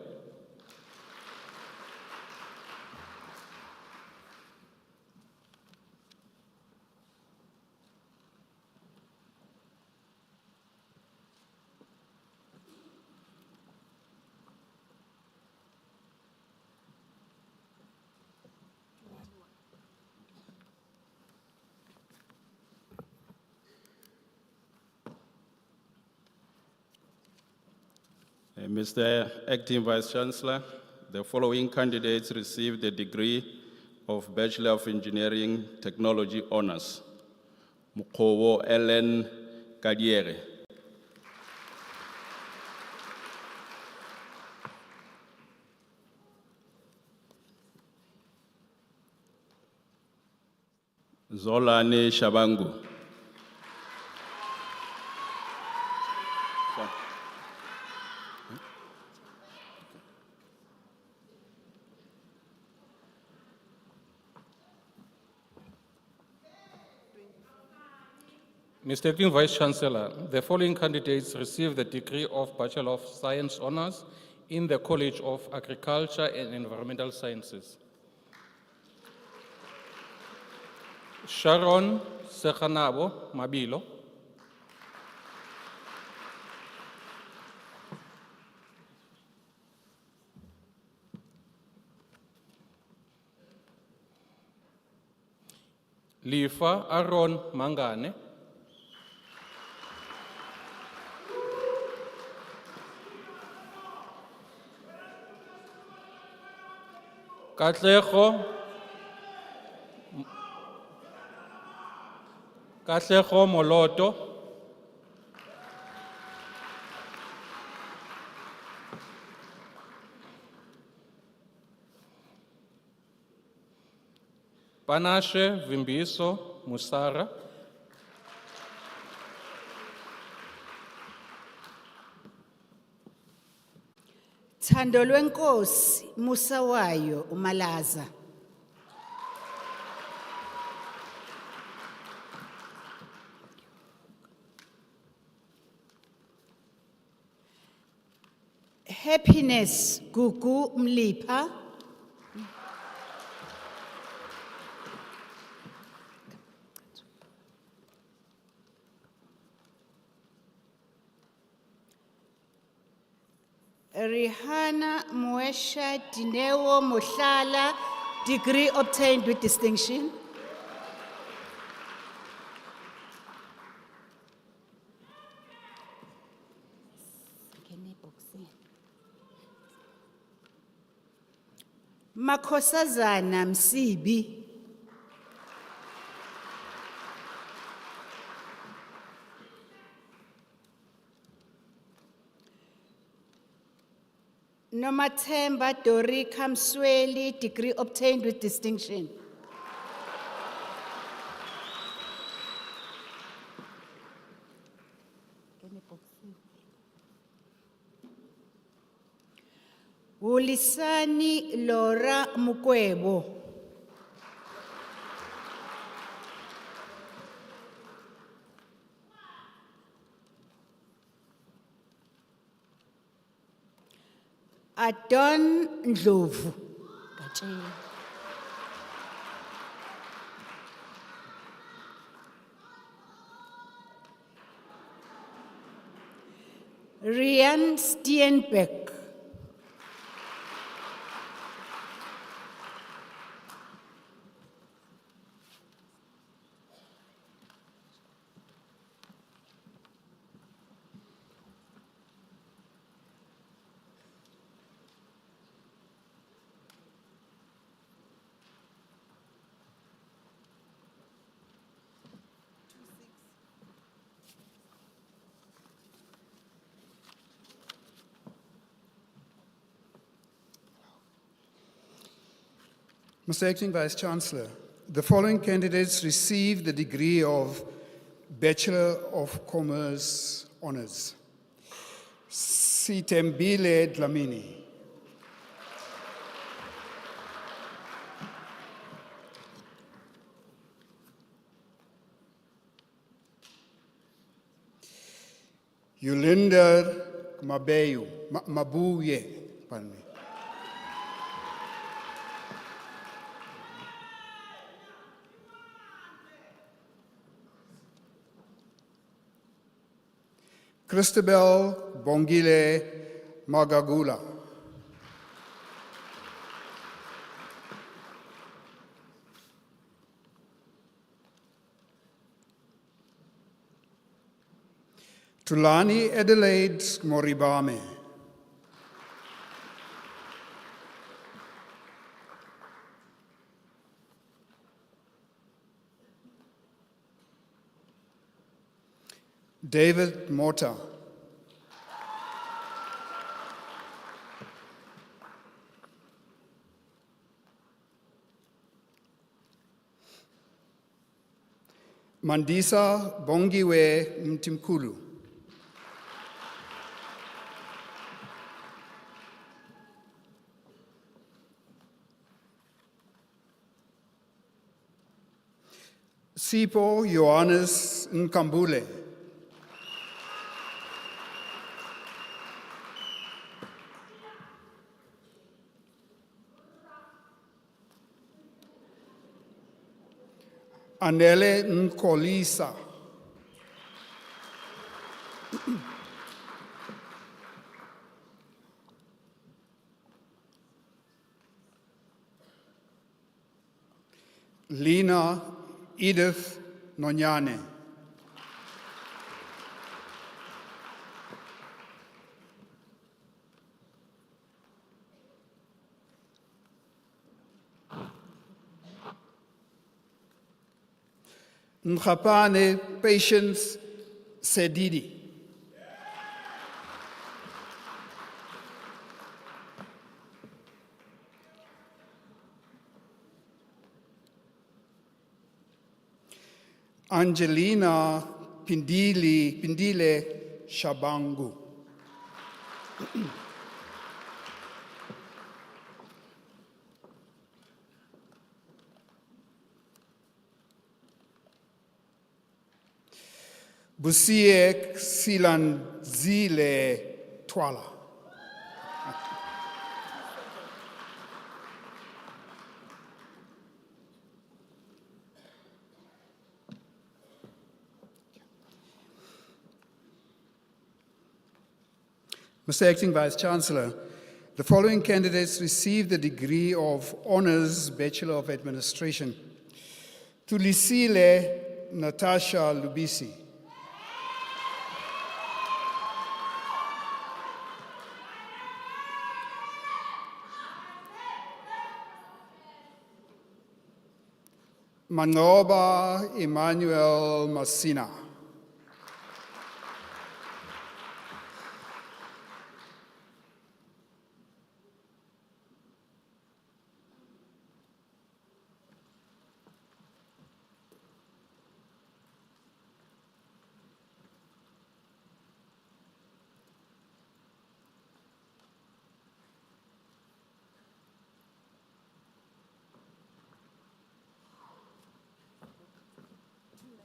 Mr. Acting Vice Chancellor, the following candidates received the degree of Bachelor of Engineering Technology Honours. Mukhowo Ellen Kadiere. Zolane Shabangu. Mr. Acting Vice Chancellor, the following candidates receive the degree of Bachelor of Science Honours in the College of Agriculture and Environmental Sciences. Sharon Sekhanabo Mabilo. Lifa Aaron Mangane. Katlego Moloto. Panashe Vimbiso Musara. Thando lwenkosi Musa wayo uMalaza. Happiness Gugu Mlipha. Rihanna Muesha Dinewo Mohlala, degree obtained with distinction. Makhosazana Msibi. Nomathemba Dorika Msweli, degree obtained with distinction. Ulisani Laura Mukwebo. Adon Ndlovu. Rian Steenbeck. Mr. Acting Vice-Chancellor, the following candidates received the degree of Bachelor of Commerce Honours. Sitembile Dlamini. Yulinder Mabuye, pardon me. Christabel Bongile Magagula. Tulani Adelaide Moribame. David Mota. Mandisa Bongiwe Mtimkulu. Sipo Johannes Nkambule. Anele Nkolisa. Lina Edith Nonyane. Mkhapane Patience Sedidi. Angelina Pindile Shabangu. Busiek Silanzile Twala. Mr. Acting Vice-Chancellor, the following candidates received the degree of Honours Bachelor of Administration. Tulisile Natasha Lubisi. Manoba Emmanuel Masina.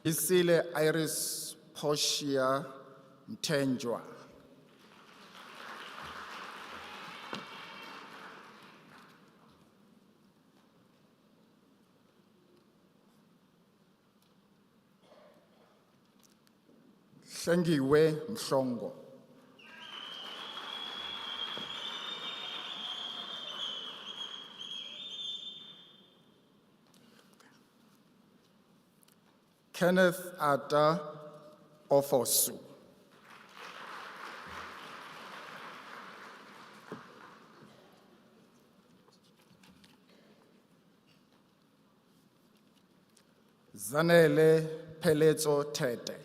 Isile Iris Portia Mtenjwa. Hlengiwe Mhlongo. Kenneth Ata Ofosu. Zanele Peletso Tete.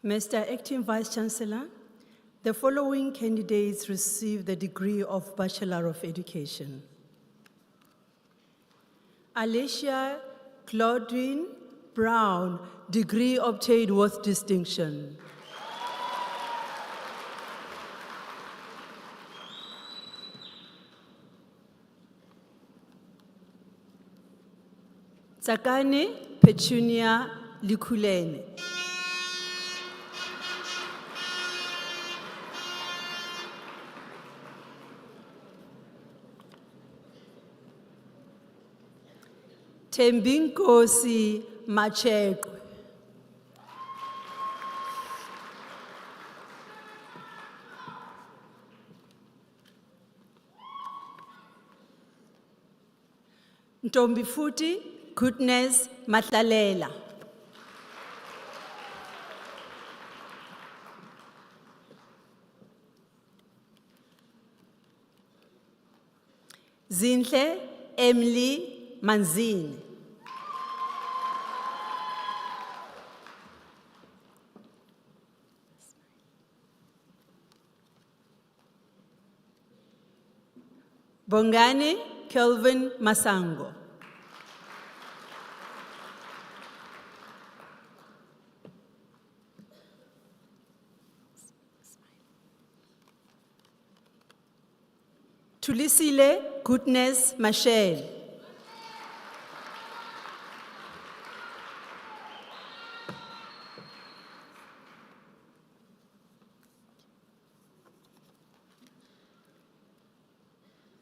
Mr. Acting Vice-Chancellor, the following candidates receive the degree of Bachelor of Education. Alicia Claudine Brown, degree obtained with distinction. Tsakane Petunia Likulene. Tembinkosi Machekwe. Ntombifuti Goodness Matlalela. Zinhle Emily Manzini. Bongani Kelvin Masango. Tulisile Goodness Mashel.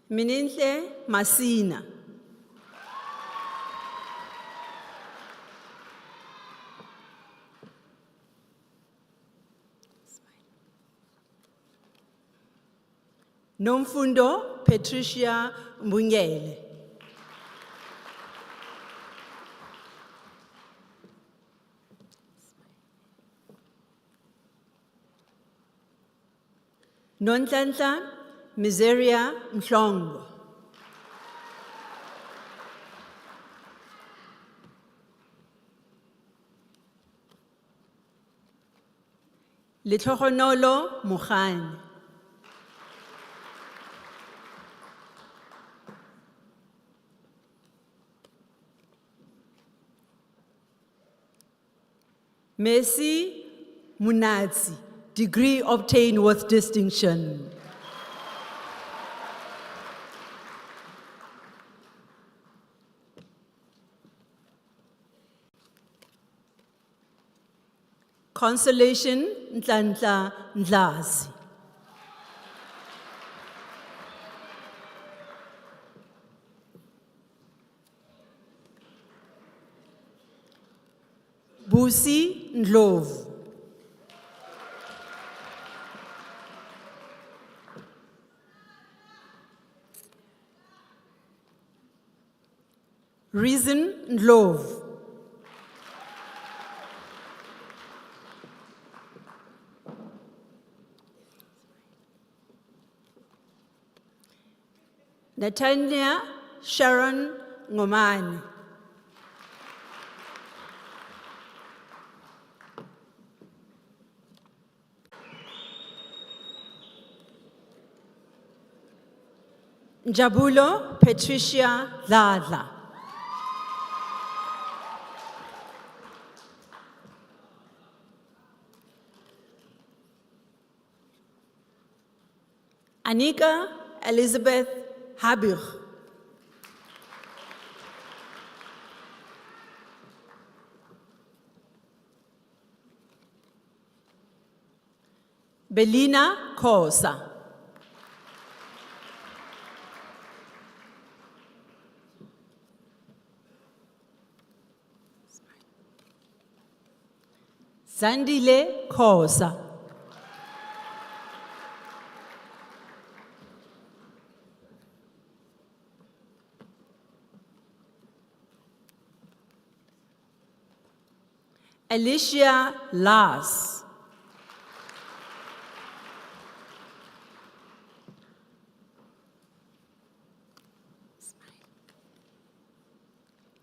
Mininhle Masina. Nomfundo Patricia Mbunyele. Nonhlanhla Miseria Mhlongo. Lehlohonolo Mugane. Messi Munatsi, degree obtained with distinction. Consolation Nhlanhla Ndlazi. Busi Ndlovu. Reason Ndlovu. Natania Sharon Ngomane. Njabulo Patricia Dladla. Anika Elizabeth Habir. Belina Khosa. Zandile Khosa. Alicia Lars.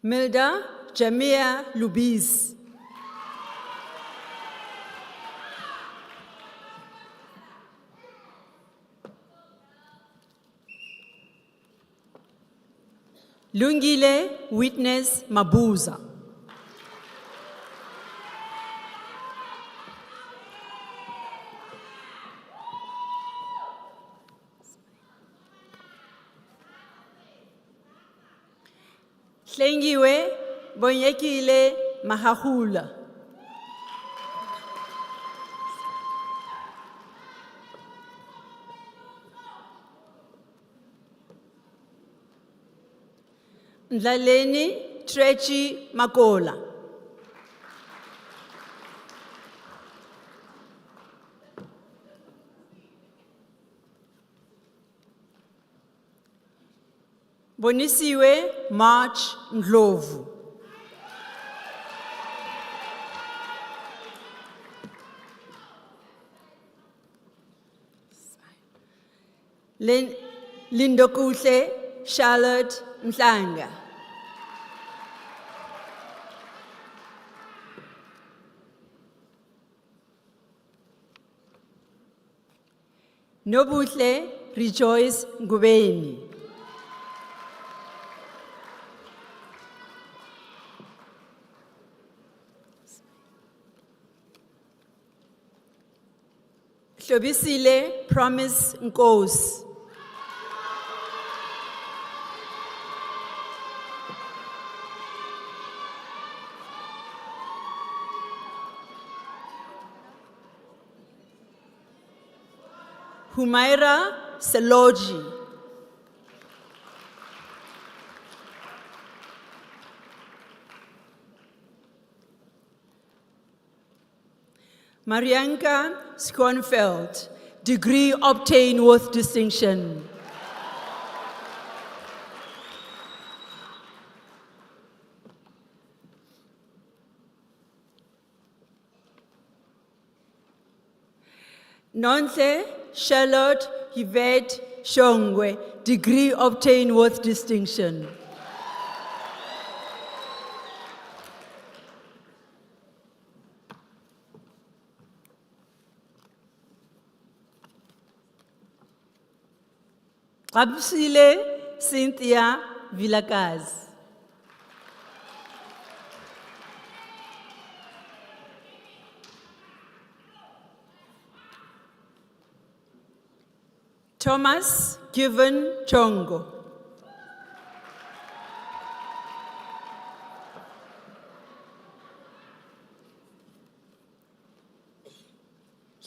Milda Jamia Lubiz. Lungile Witness Mabuza. Hlengiwe Bonyekile Mahahula. Ndlaleni Trechi Makola. Bonisiwe March Ndlovu. Lindokuhle Charlotte Mhlanga. Nobuhle Rejoice Ngubeni. Hlobisile Promise Nkosi. Humaira Seloji. Marianka Schonfeld, degree obtained with distinction. Nonhle Charlotte Yvette Shongwe, degree obtained with distinction. Absile Cynthia Vilakazi. Thomas Given Chongo.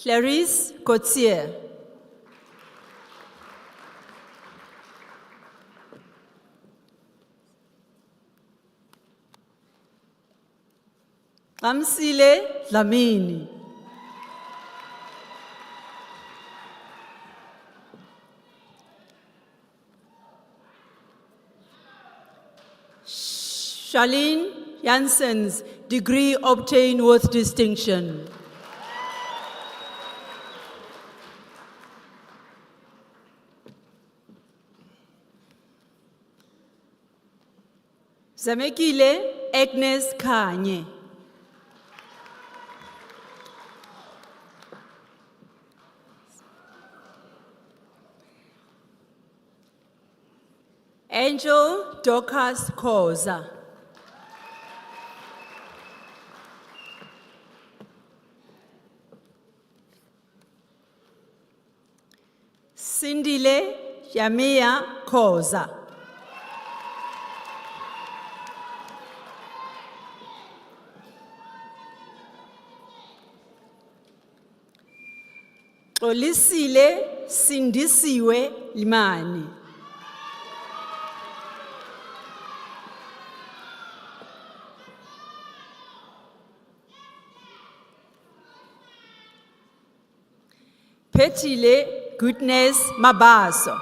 Clarice Cotier. Ramsile Dlamini. Charlene Janssens, degree obtained with distinction. Zamekile Agnes Kanye. Angel Dorcas Khoza. Sindile Yamia Khoza. Xolisile Sindisiwe Limani. Phethile Goodness Mabaso.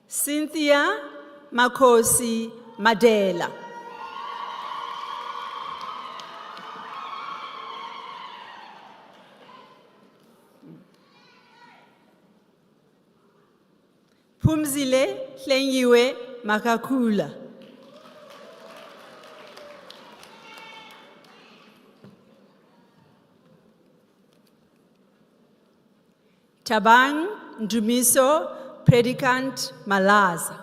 Cynthia Makosi Madela. Phumzile Hlengiwe Makakula. Tabang Ndumiso Predicant Malaza.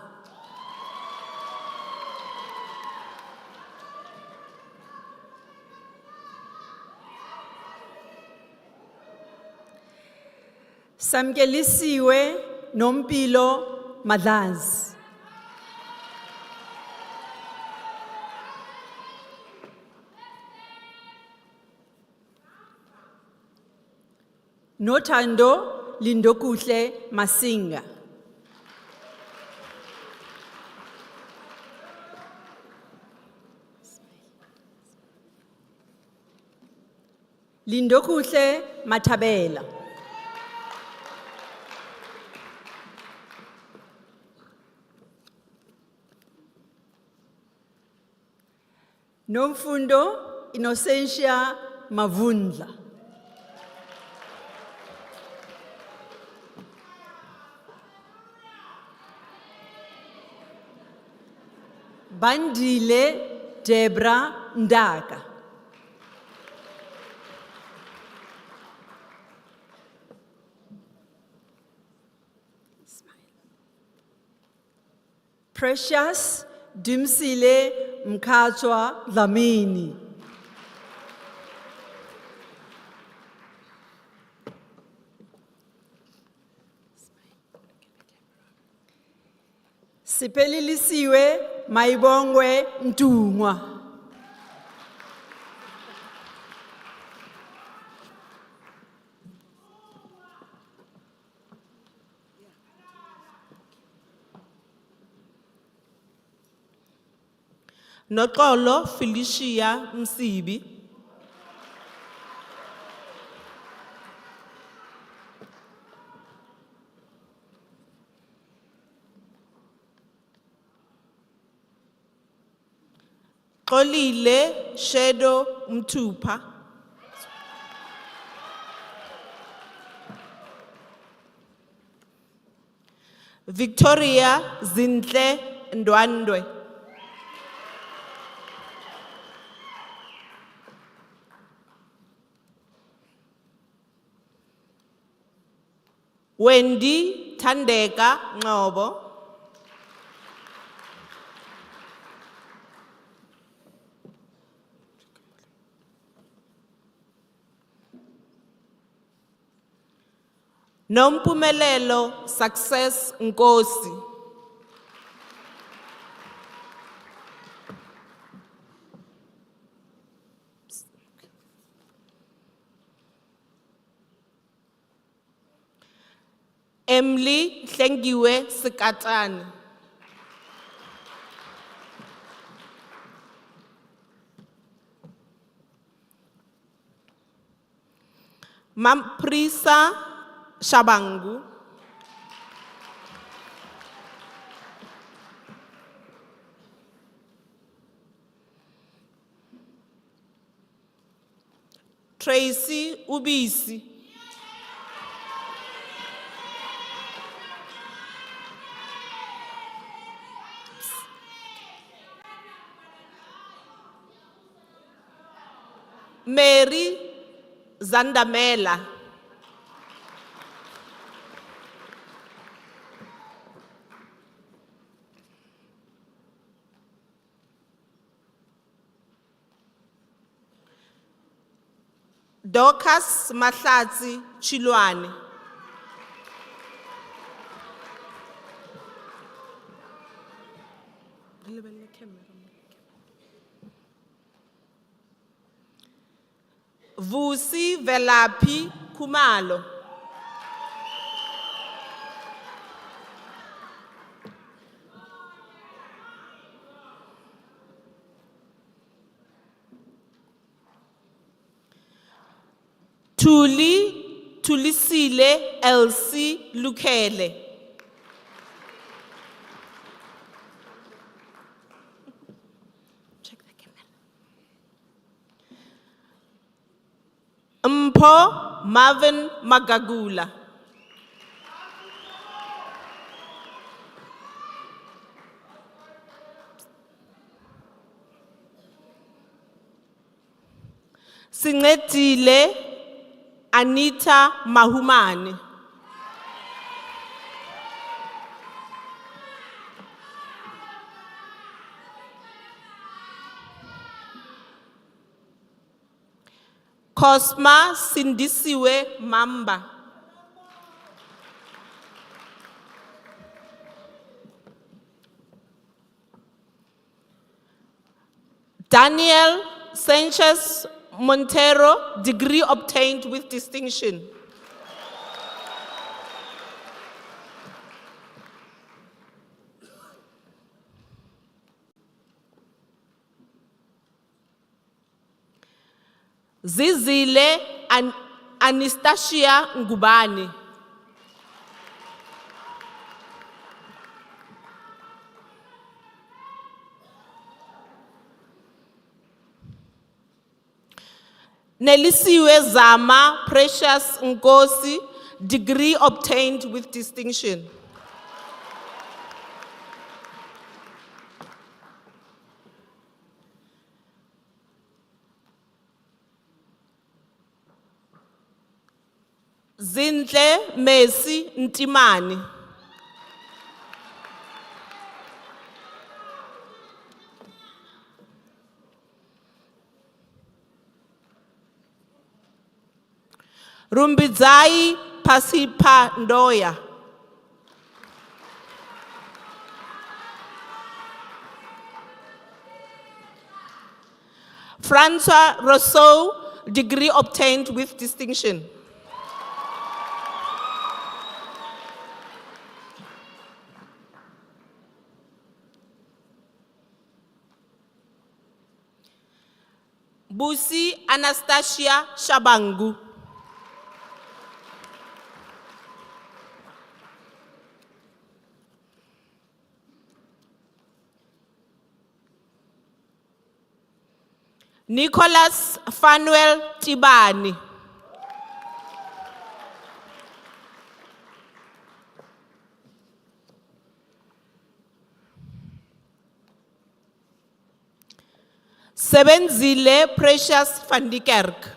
Samkelisiwe Nompilo Madlazi. Nothando Lindokuhle Masinga. Lindokuhle Matabela. Nomfundo Innocentia Mavundla. Bandile Debra Ndaka. Precious Dimsile Mkachwa Dlamini. Sipelilisiwe Maibongwe Ntungwa. Noxolo Felicia Msibi. Xolile Shadow Mthupha. Victoria Zintle Ndwandwe. Wendy Thandeka Ngobo. Nompumelelo Success Nkosi. Emily Hlengiwe Sikatani. Mamprisa Shabangu. Tracy Ubisi. Mary Zandamela. Dorcas Mahlatsi Chilwane. Vusi Velapi Kumalo. Tulisile Elsie Lukele. Check the camera. Mpho Marvin Magagula. Singetile Anita Mahumane. Cosma Sindisiwe Mamba. Daniel Sanchez Montero, degree obtained with distinction. Zizile Anastasia Ngubane. Nelisiwe Zama Precious Nkosi, degree obtained with distinction. Zinhle Messi Ntimani. Rumbidzai Pasipa Ndoya. Francois Rousseau, degree obtained with distinction. Busi Anastasia Shabangu. Nicholas Fanuel Tibani. Sebenzile Precious van die Kerk.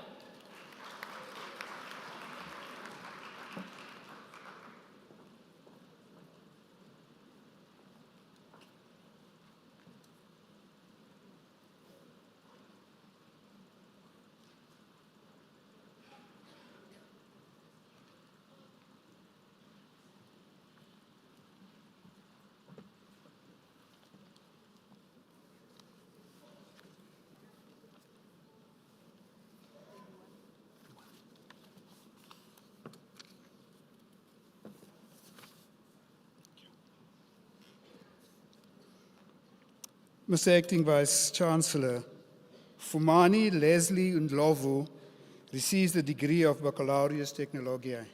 Mr. Acting Vice Chancellor, Fumani Leslie Ndlovu receives the degree of Baccalaureus Technologiae.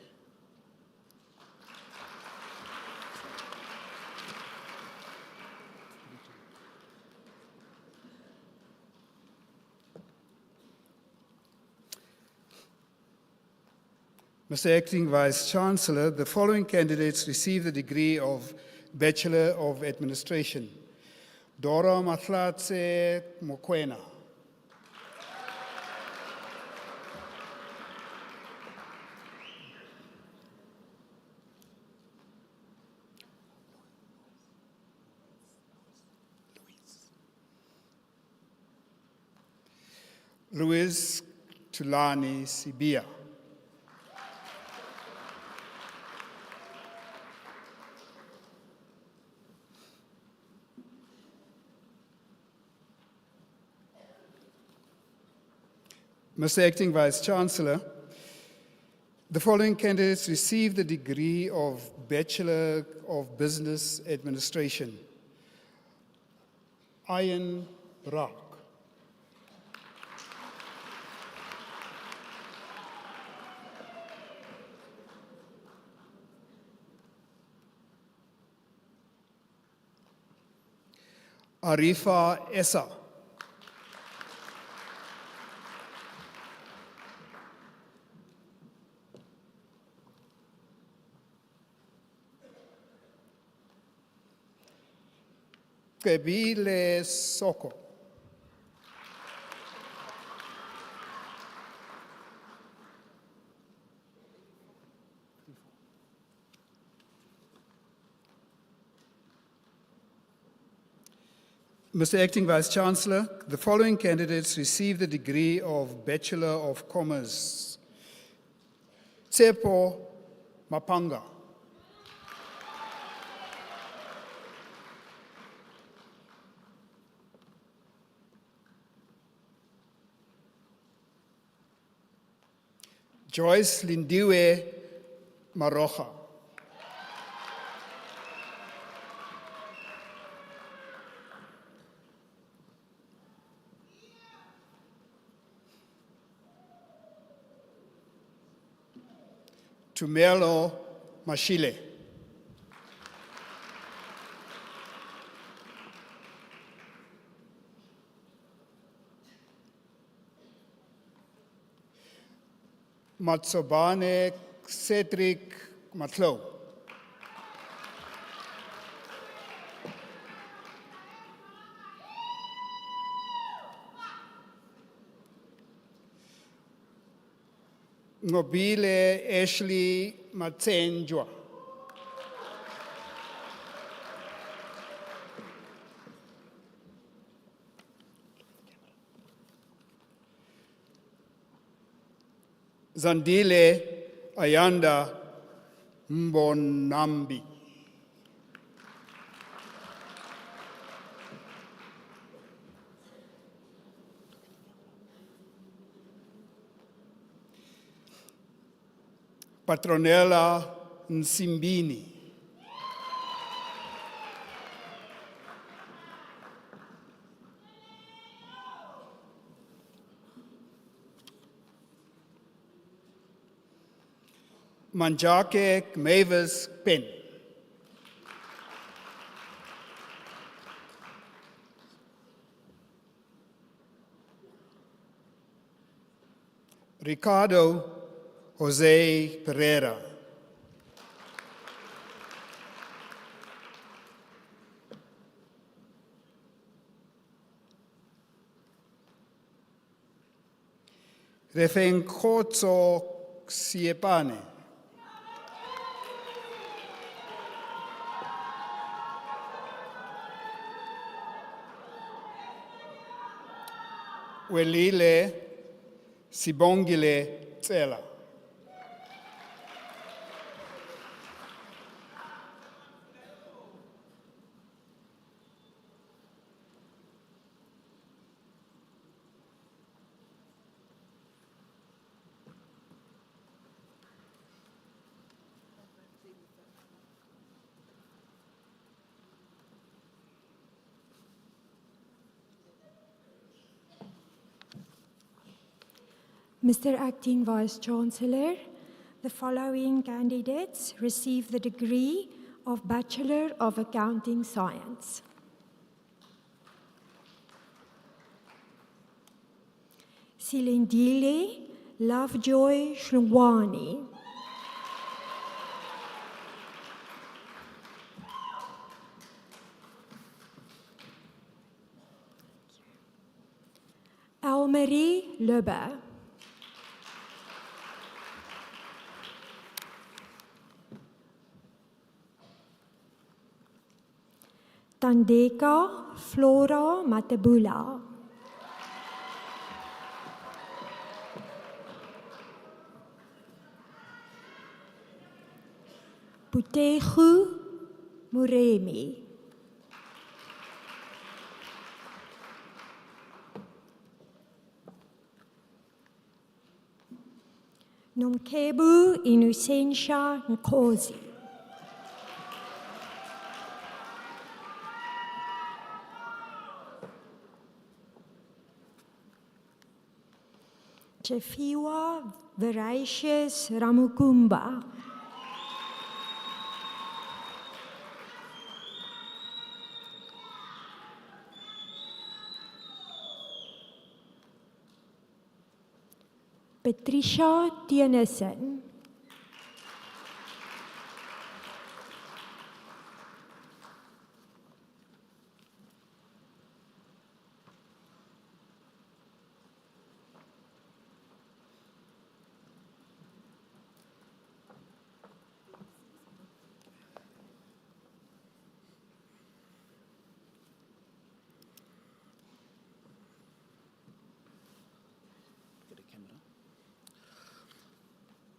Mr. Acting Vice Chancellor, the following candidates receive the degree of Bachelor of Administration. Dora Mahlatse Mokwena. Luis Tulani Sibia. Mr. Acting Vice-Chancellor, the following candidates received the degree of Bachelor of Business Administration. Ian Brock. Arifa Essa. Kebile Soko. Mr. Acting Vice-Chancellor, the following candidates received the degree of Bachelor of Commerce. Tsepo Mapanga. Joyce Lindiwe Maroja. Tumelo Mashile. Matsobane Cedric Matlo. Nobile Ashley Matsenjwa. Zandile Ayanda Mbonambi. Patronella Nsimbini. Manjake Mavis Pen. Ricardo Jose Pereira. Refenkotso Siepane. Welile Sibongile Tsela. Mr. Acting Vice-Chancellor, the following candidates received the degree of Bachelor of Accounting Science. Silindile Lovejoy Shlungwani. Elmarie Lubbe. Tandeka Flora Matabula. Putegu Muremi. Nomkebu Innocentius Nkosi. Jefiwa Veracious Ramukumba. Patricia Tienison.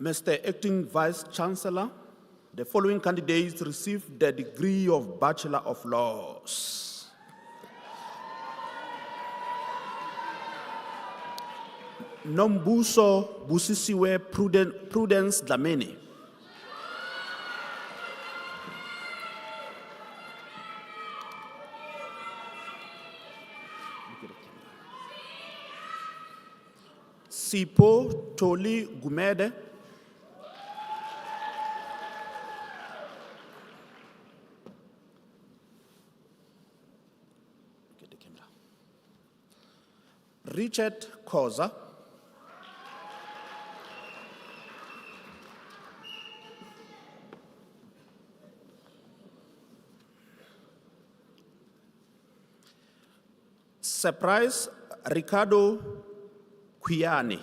Mr. Acting Vice Chancellor, the following candidates received the degree of Bachelor of Laws. Nombuso Busisiwe Prudence Dlamini. Sipo Toli Gumede. Richard Koza. Surprise Ricardo Kwiani.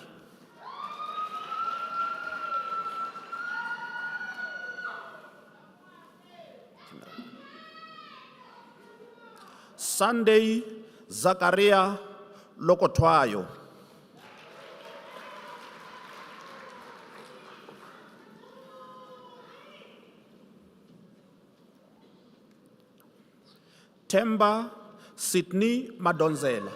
Sunday Zakaria Lokotwayo. Temba Sydney Madonzela.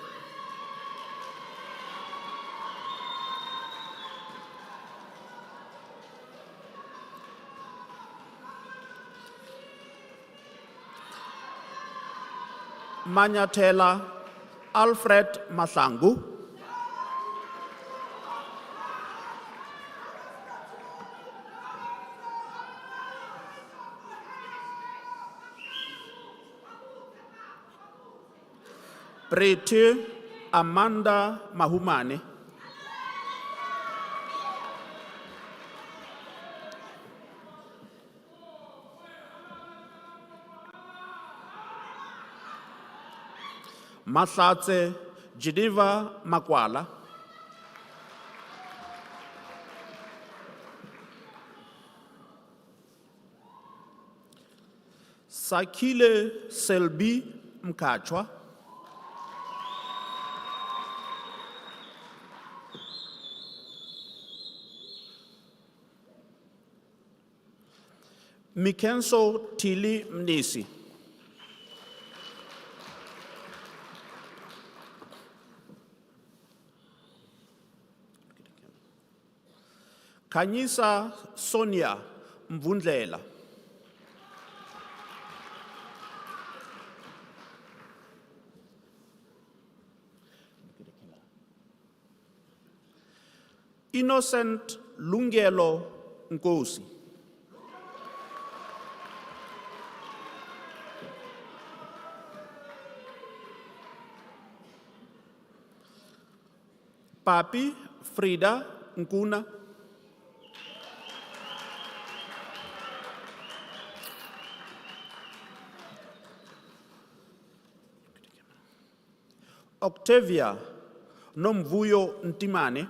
Manyatela Alfred Mahlangu. Pretty Amanda Mahumane. Mahlatse Geneva Makwala. Sakile Selby Mkachwa. Mikenso Tili Mnisi. Kanyisa Sonia Mvundlela. Innocent Lungelo Nkosi. Papi Frida Nkuna. Octavia Nomvuyo Ntimane.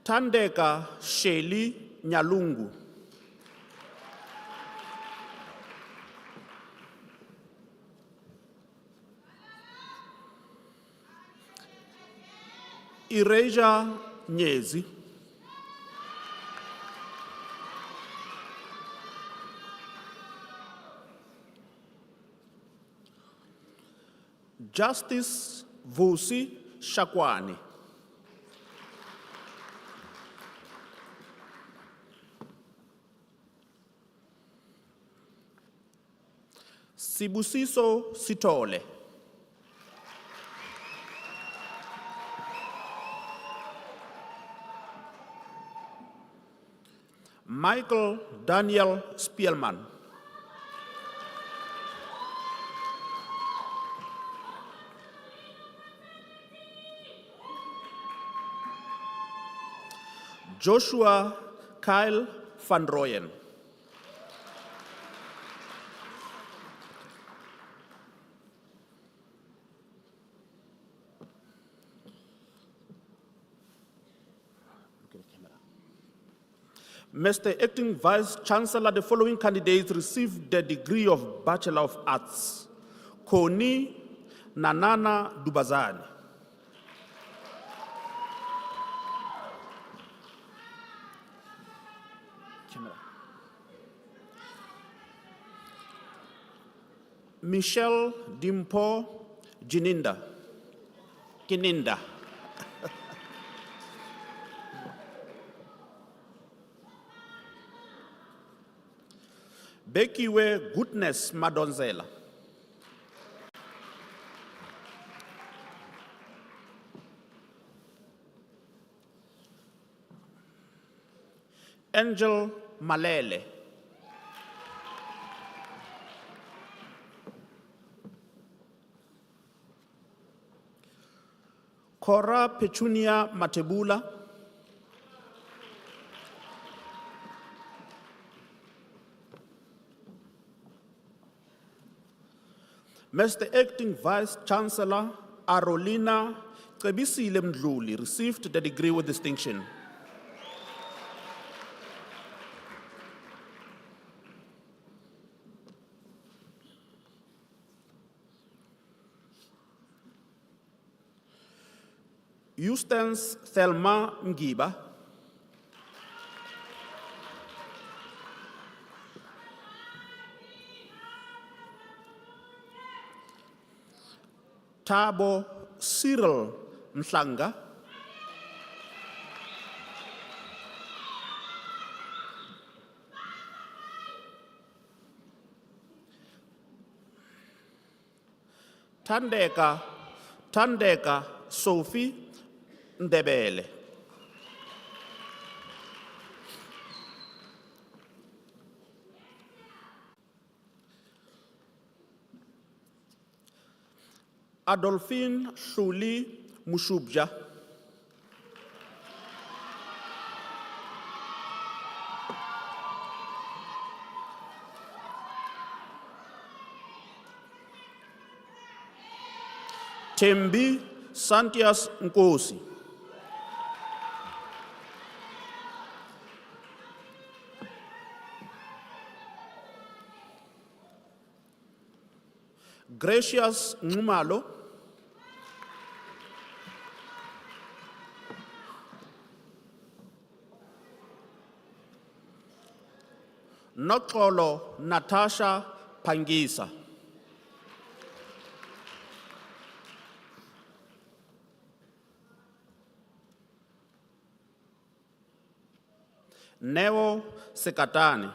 Tandeka Sheli Nyalungu. Erasure Nyezi. Justice Vusi Shakwane. Sibusiso Sitole. Michael Daniel Spielman. Joshua Kyle van Rooyen. Mr. Acting Vice Chancellor, the following candidates received the degree of Bachelor of Arts. Koni Nanana Dubazani. Michelle Dimpo Kininda. Bekiwe Goodness Madonzela. Angel Malele. Cora Petunia Matebula. Mr. Acting Vice Chancellor Arolina Kebisile Mdluli received the degree with distinction. Eustace Thelma Mgiba. Tabo Cyril Mhlanga. Tandeka Sophie Ndebele. Adolphine Shuli Mushubja. Tembi Santias Nkosi. Gracious Numalo. Nokolo Natasha Pangisa. Neo Sekatane.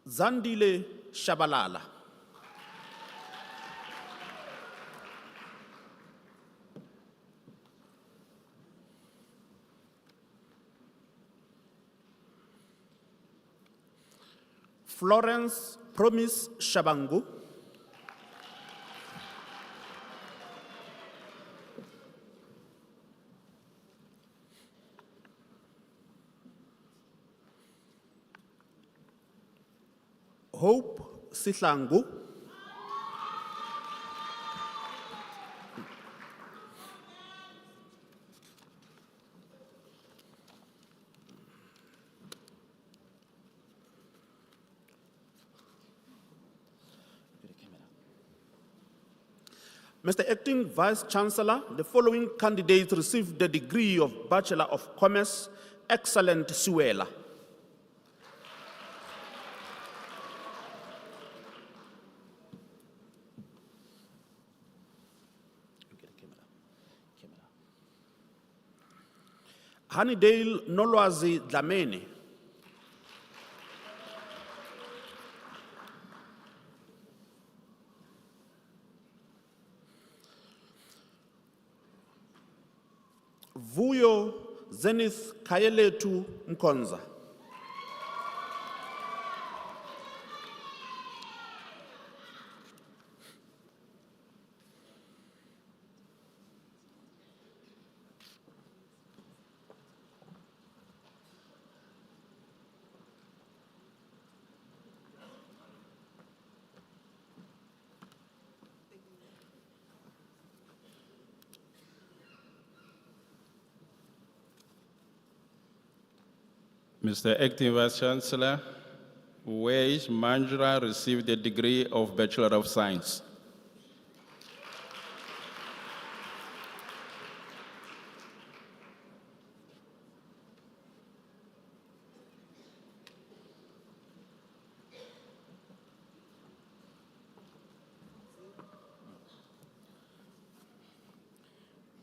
Zandile Shabalala. Florence Promise Shabangu. Hope Sihlangu. Mr. Acting Vice Chancellor, the following candidates received the degree of Bachelor of Commerce, Excellent Suela. Honeydale Nolwazi Dlamini. Vuyo Zenith Kayeletu Mkonza. Mr. Acting Vice Chancellor, Weish Manjra received the degree of Bachelor of Science.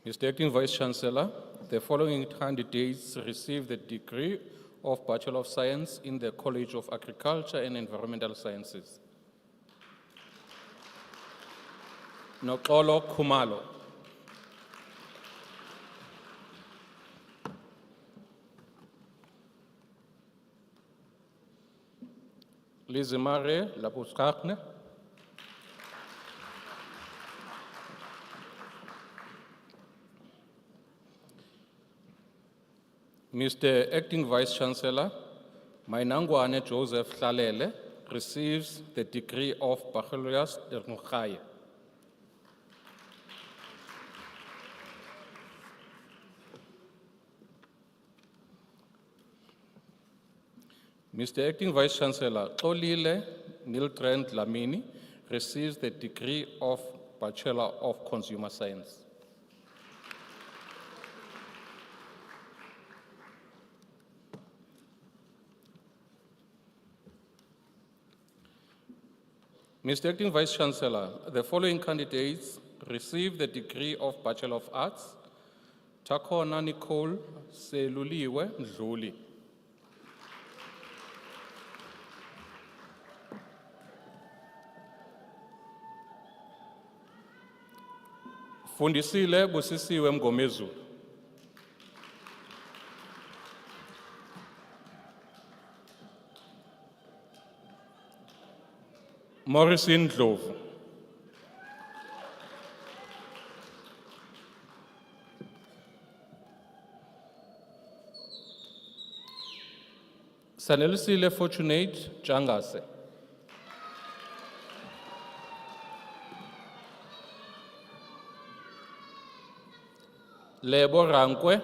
Mr. Acting Vice Chancellor, the following candidates received the degree of Bachelor of Science in the College of Agriculture and Environmental Sciences. Noxolo Khumalo. Lizimare Labuskakne. Mr. Acting Vice Chancellor, Mainangwane Joseph Hlalele receives the degree of Baccalaureus de Ngukhaye. Mr. Acting Vice Chancellor, Xolile Niltrand Lamini receives the degree of Bachelor of Consumer Science. Mr. Acting Vice Chancellor, the following candidates received the degree of Bachelor of Arts: Takona Nicole Seluliwe Ndluli. Fundisile Busisiwe Mgomezu. Morrison Ndlovu. Sanelisile Fortunate Jangase. Lebo Rankwe.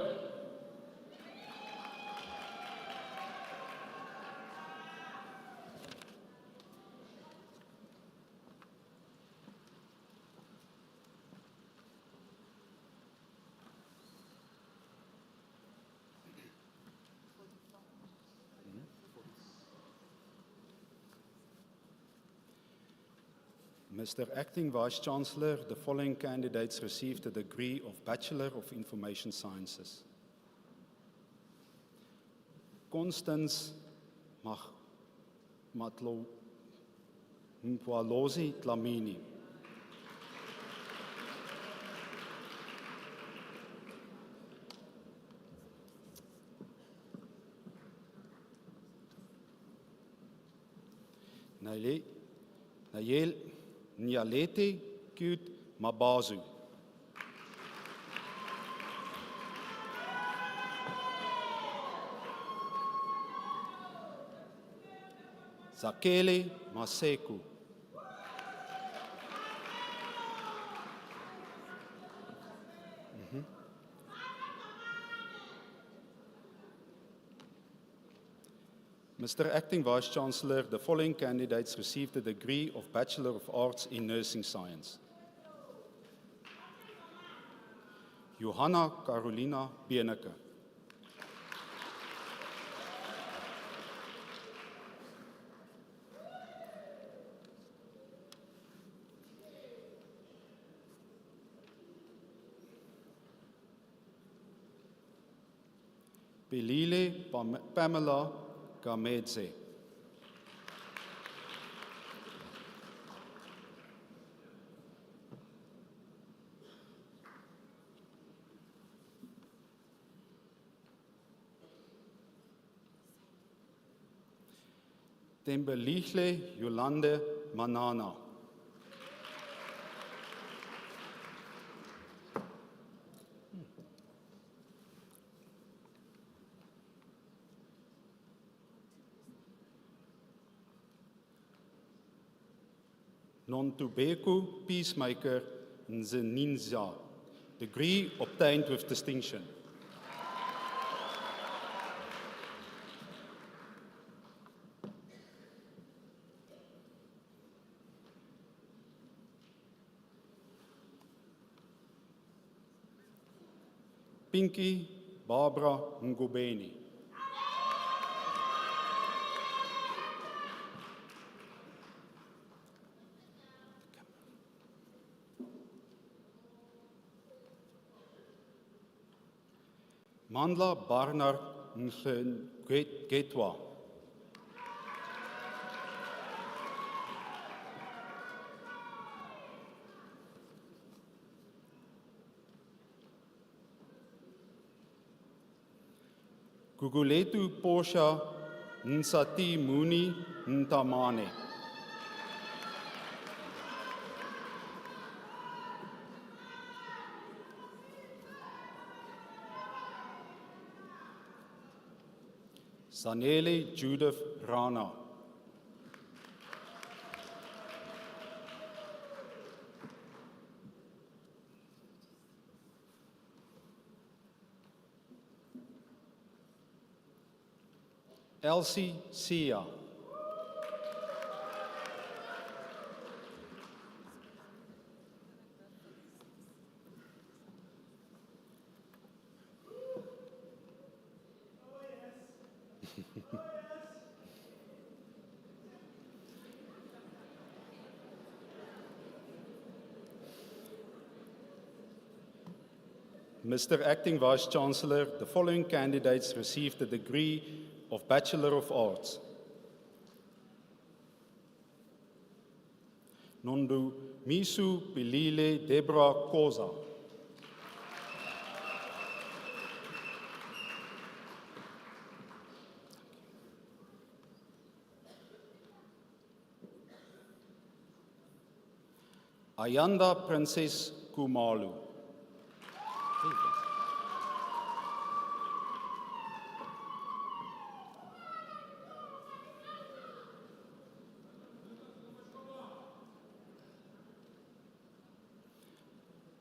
Mr. Acting Vice Chancellor, the following candidates received the degree of Bachelor of Information Sciences. Constance Mpwalozi Dlamini. Nayel Nyalete Kut Mabazu. Zakele Maseku. Mr. Acting Vice Chancellor, the following candidates received the degree of Bachelor of Arts in Nursing Science. Johanna Carolina Beneke. Belile Pamela Gamedze. Tembelihle Yolande Manana. Nontubeku Peacemaker Nzeninza. Degree obtained with distinction. Pinky Barbara Ngubeni. Mandla Barnard Getwa. Guguletu Porsha Nsati Muni Ntamane. Sanele Judith Rana. Elsie Sia. Mr. Acting Vice-Chancellor, the following candidates received the degree of Bachelor of Arts. Nondu Misu Pilile Deborah Koza. Ayanda Princess Kumalu.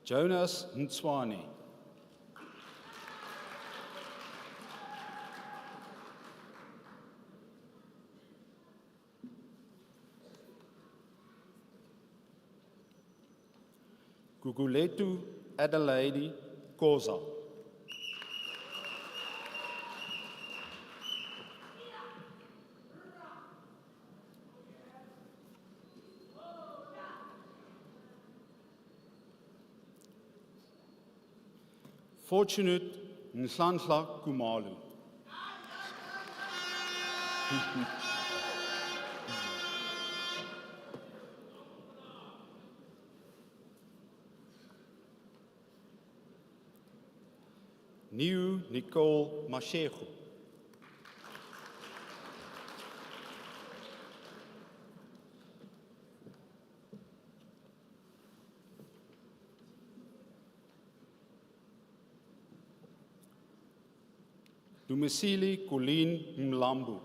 Jonas Ntswane. Guguletu Adelaide Koza. Fortunate Nhlanhla Kumalu. Niu Nicole Mashego. Dumisili Colleen Mlambu.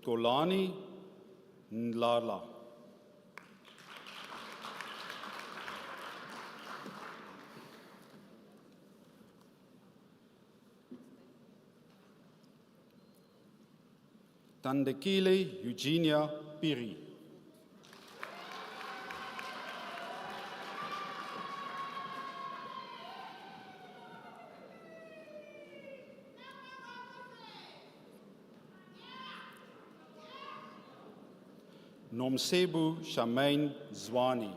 Golani Nlala. Tandekile Eugenia Piri. Nomsebu Shamaine Zwane.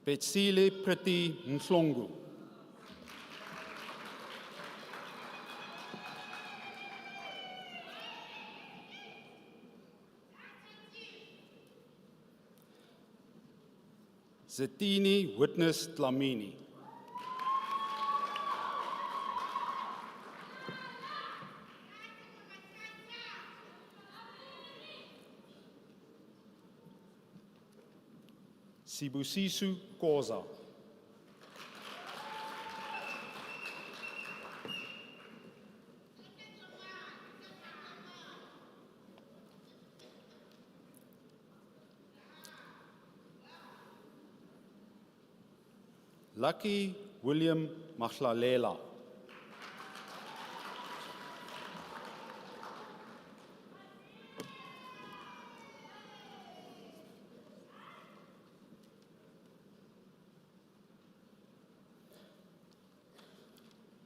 Petsile Preti Mhlongo. Zetini Witness Dlamini. Sibusiso Koza. Lucky William Machlalela.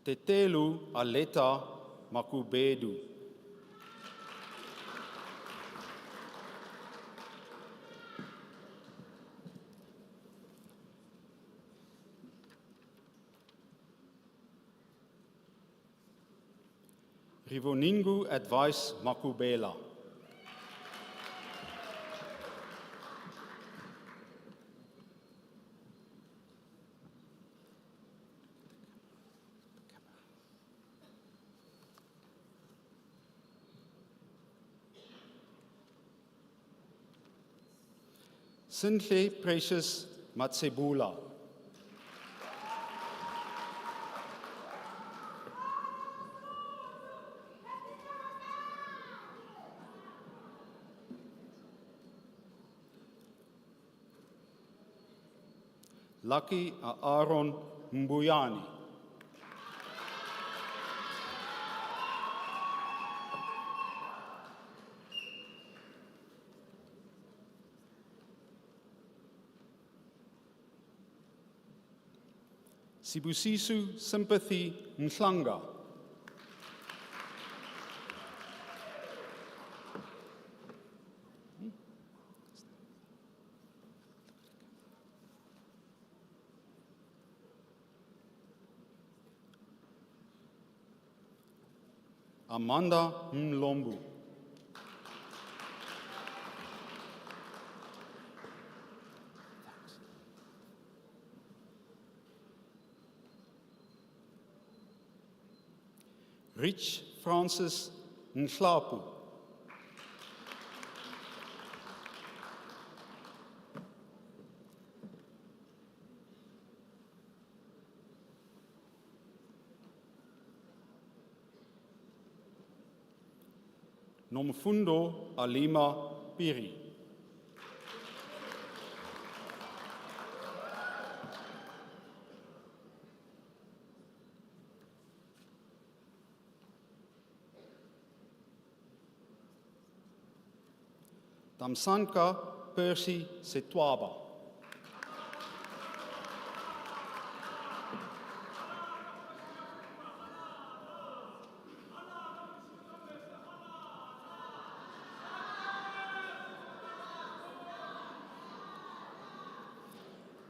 Tetelu Aleta Makubedu. Rivoningu Advice Makubela. Sinhle Precious Matsebula. Lucky Aaron Mbuyani. Sibusiso Sympathy Mhlanga. Amanda Mlombu. Rich Francis Nhlapu. Nomfundo Alima Piri. Tamsanka Percy Setwaba.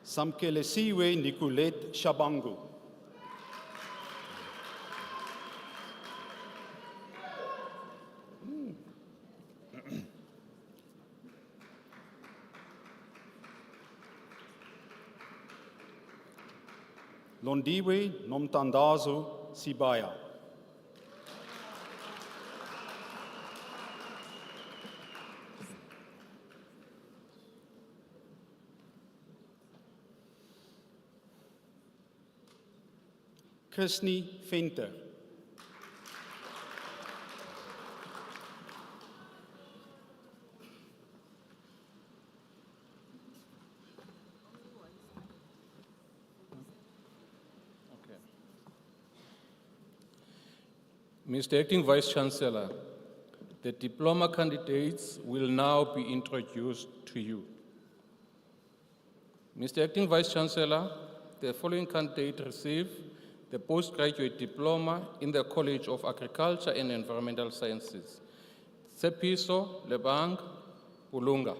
Samkelesiwe Nicolette Shabangu. Londiwe Nomtandazo Sibaya. Christine Venter. Mr. Acting Vice Chancellor, the diploma candidates will now be introduced to you. Mr. Acting Vice Chancellor, the following candidate received the postgraduate diploma in the College of Agriculture and Environmental Sciences. Tsepiso Lebang Bulunga.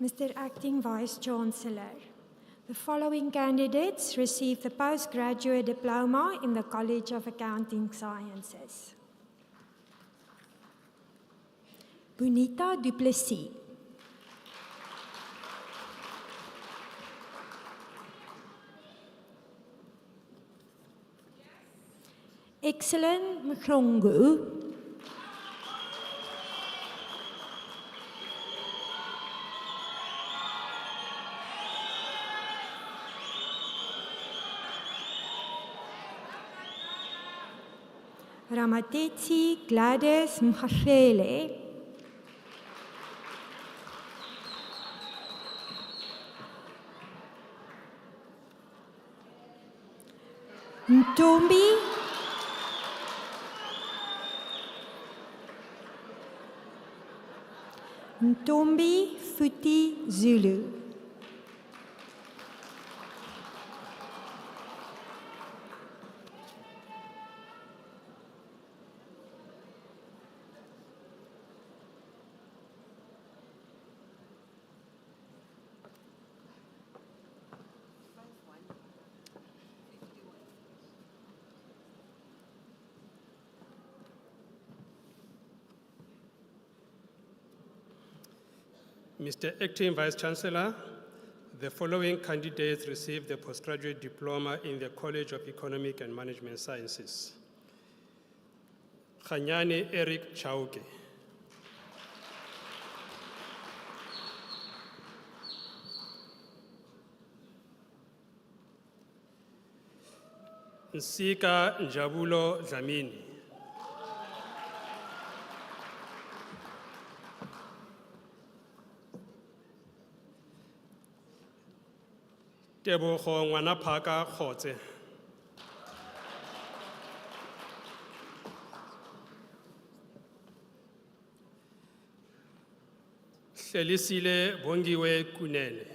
Mr. Acting Vice Chancellor, the following candidates received the postgraduate diploma in the College of Accounting Sciences. Bonita Duplessis. Excellent Mkhongu. Ramatetsi Gladys Mkhafele. Ntombi Futi Zulu. Mr. Acting Vice Chancellor, the following candidates received the postgraduate diploma in the College of Economic and Management Sciences. Khanyane Eric Chauke. Nsika Njabulo Dlamini. Tebogo Ngwanaphaka Khotse. Hlelisile Bongiwe Kunene.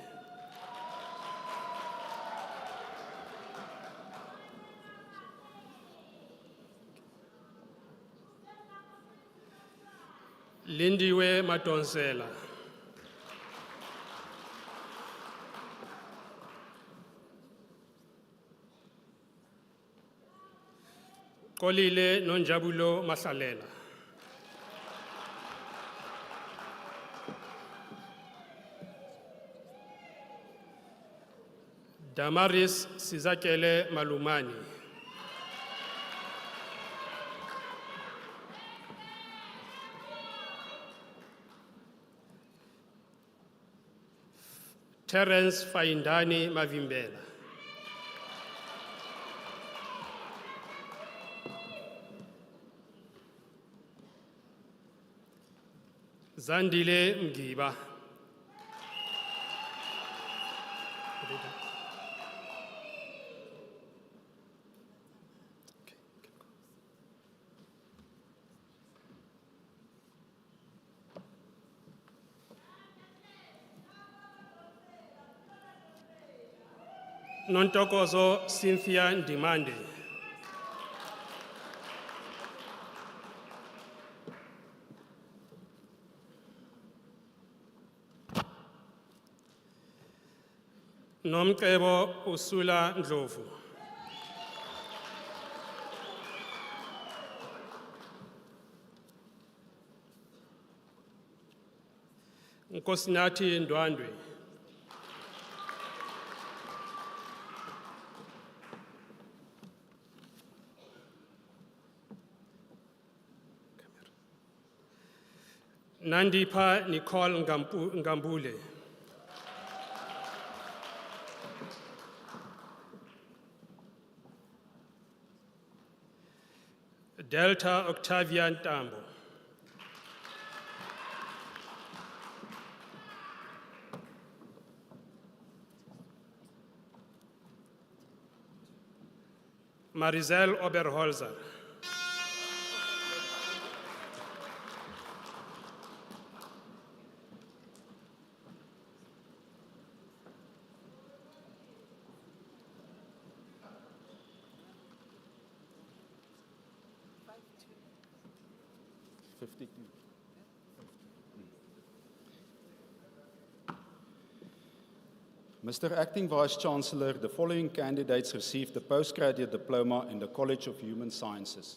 Lindiwe Madonsela. Kolile Nonjabulo Masalela. Damaris Sizakele Malumani. Terence Faindani Mavimbela. Zandile Mgiba. Nontokozo Cynthia Ndimande. Nomcebo Usula Ndlovu. Nkosinathi Ndwandwe. Nandipha Nicole Ngambule. Delta Octavian Tambo. Marizel Oberholzer. Mr. Acting Vice-Chancellor, the following candidates received the postgraduate diploma in the College of Human Sciences.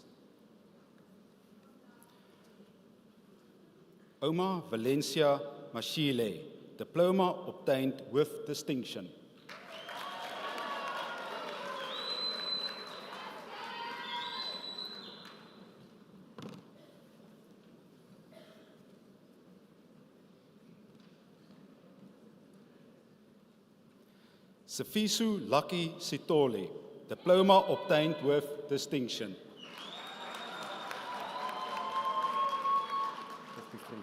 Oma Valencia Mashile, diploma obtained with distinction. Sifiso Lucky Sitole, diploma obtained with distinction. 53.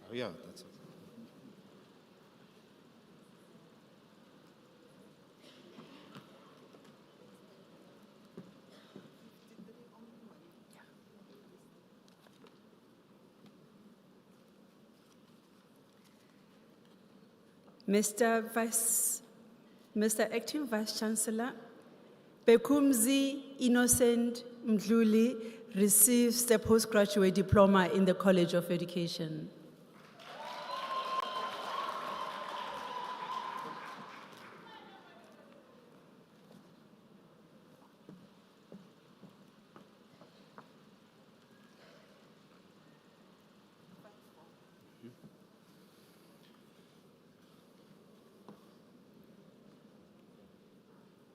Oh yeah, that's it. Mr. Acting Vice-Chancellor, Bekumzi Innocent Mdluli receives the postgraduate diploma in the College of Education.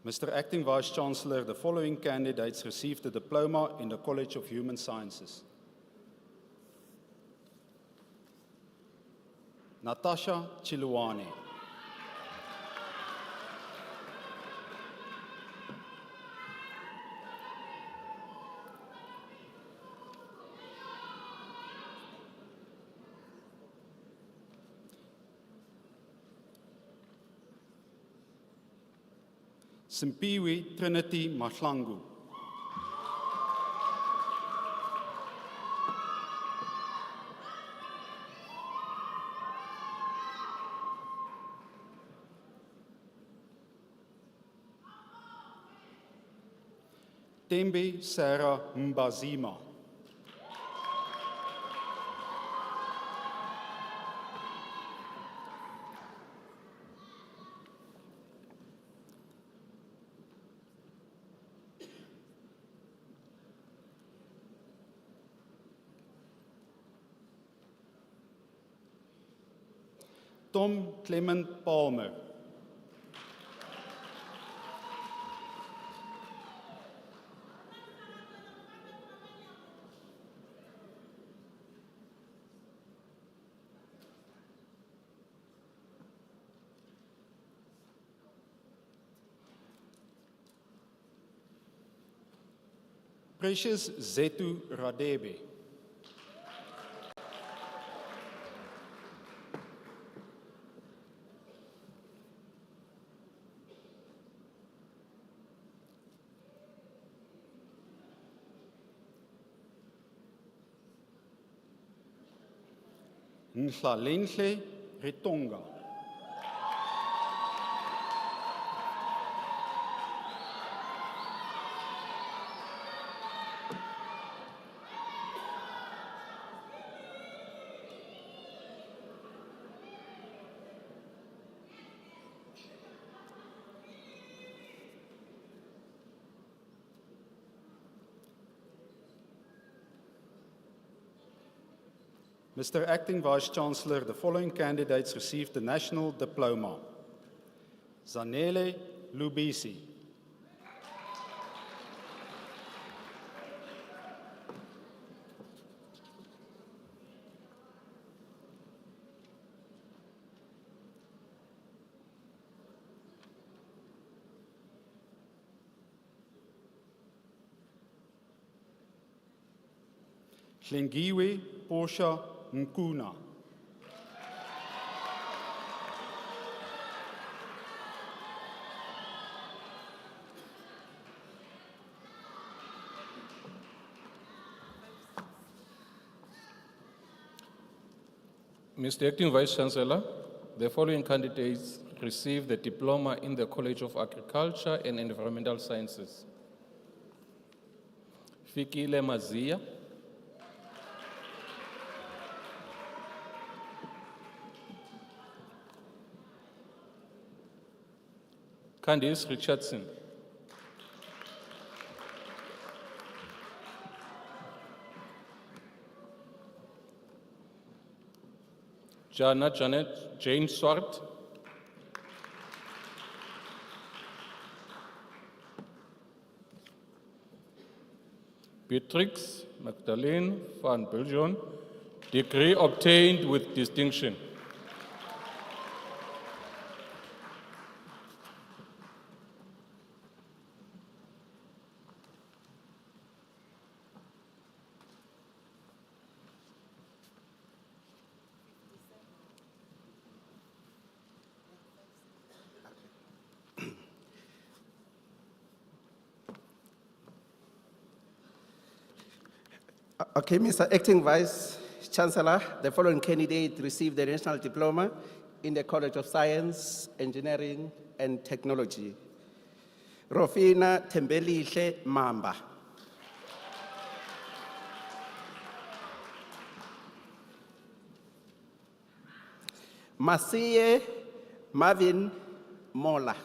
Mr. Acting Vice-Chancellor, the following candidates received a diploma in the College of Human Sciences. Natasha Chiluane. Simpiwe Trinity Mahlangu. Tembe Sarah Mbazima. Tom Clement Palmer. Precious Zetu Radebe. Nhlalenhle Ritonga. Mr. Acting Vice-Chancellor, the following candidates received the National Diploma. Zanele Lubisi. Hlengiwe Portia Nkuna. Mr. Acting Vice Chancellor, the following candidates received the diploma in the College of Agriculture and Environmental Sciences. Fikile Mazia. Candice Richardson. Jana Janet Jane Swart. Beatrix Magdalene van Biljon, degree obtained with distinction. Okay, Mr. Acting Vice Chancellor, the following candidate received the National Diploma in the College of Science, Engineering and Technology. Rofina Tembelihle Mamba. Masiye Marvin Mola.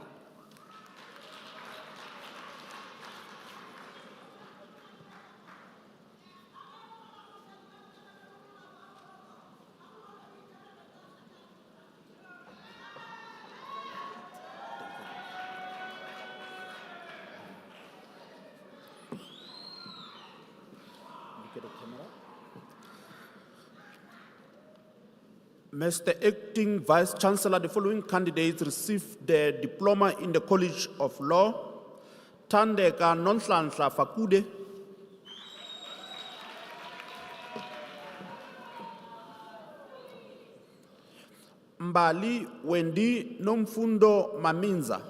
Mr. Acting Vice Chancellor, the following candidates received their diploma in the College of Law. Tandeka Nonhlanhla Fakude. Mbali Wendy Nomfundo Maminza.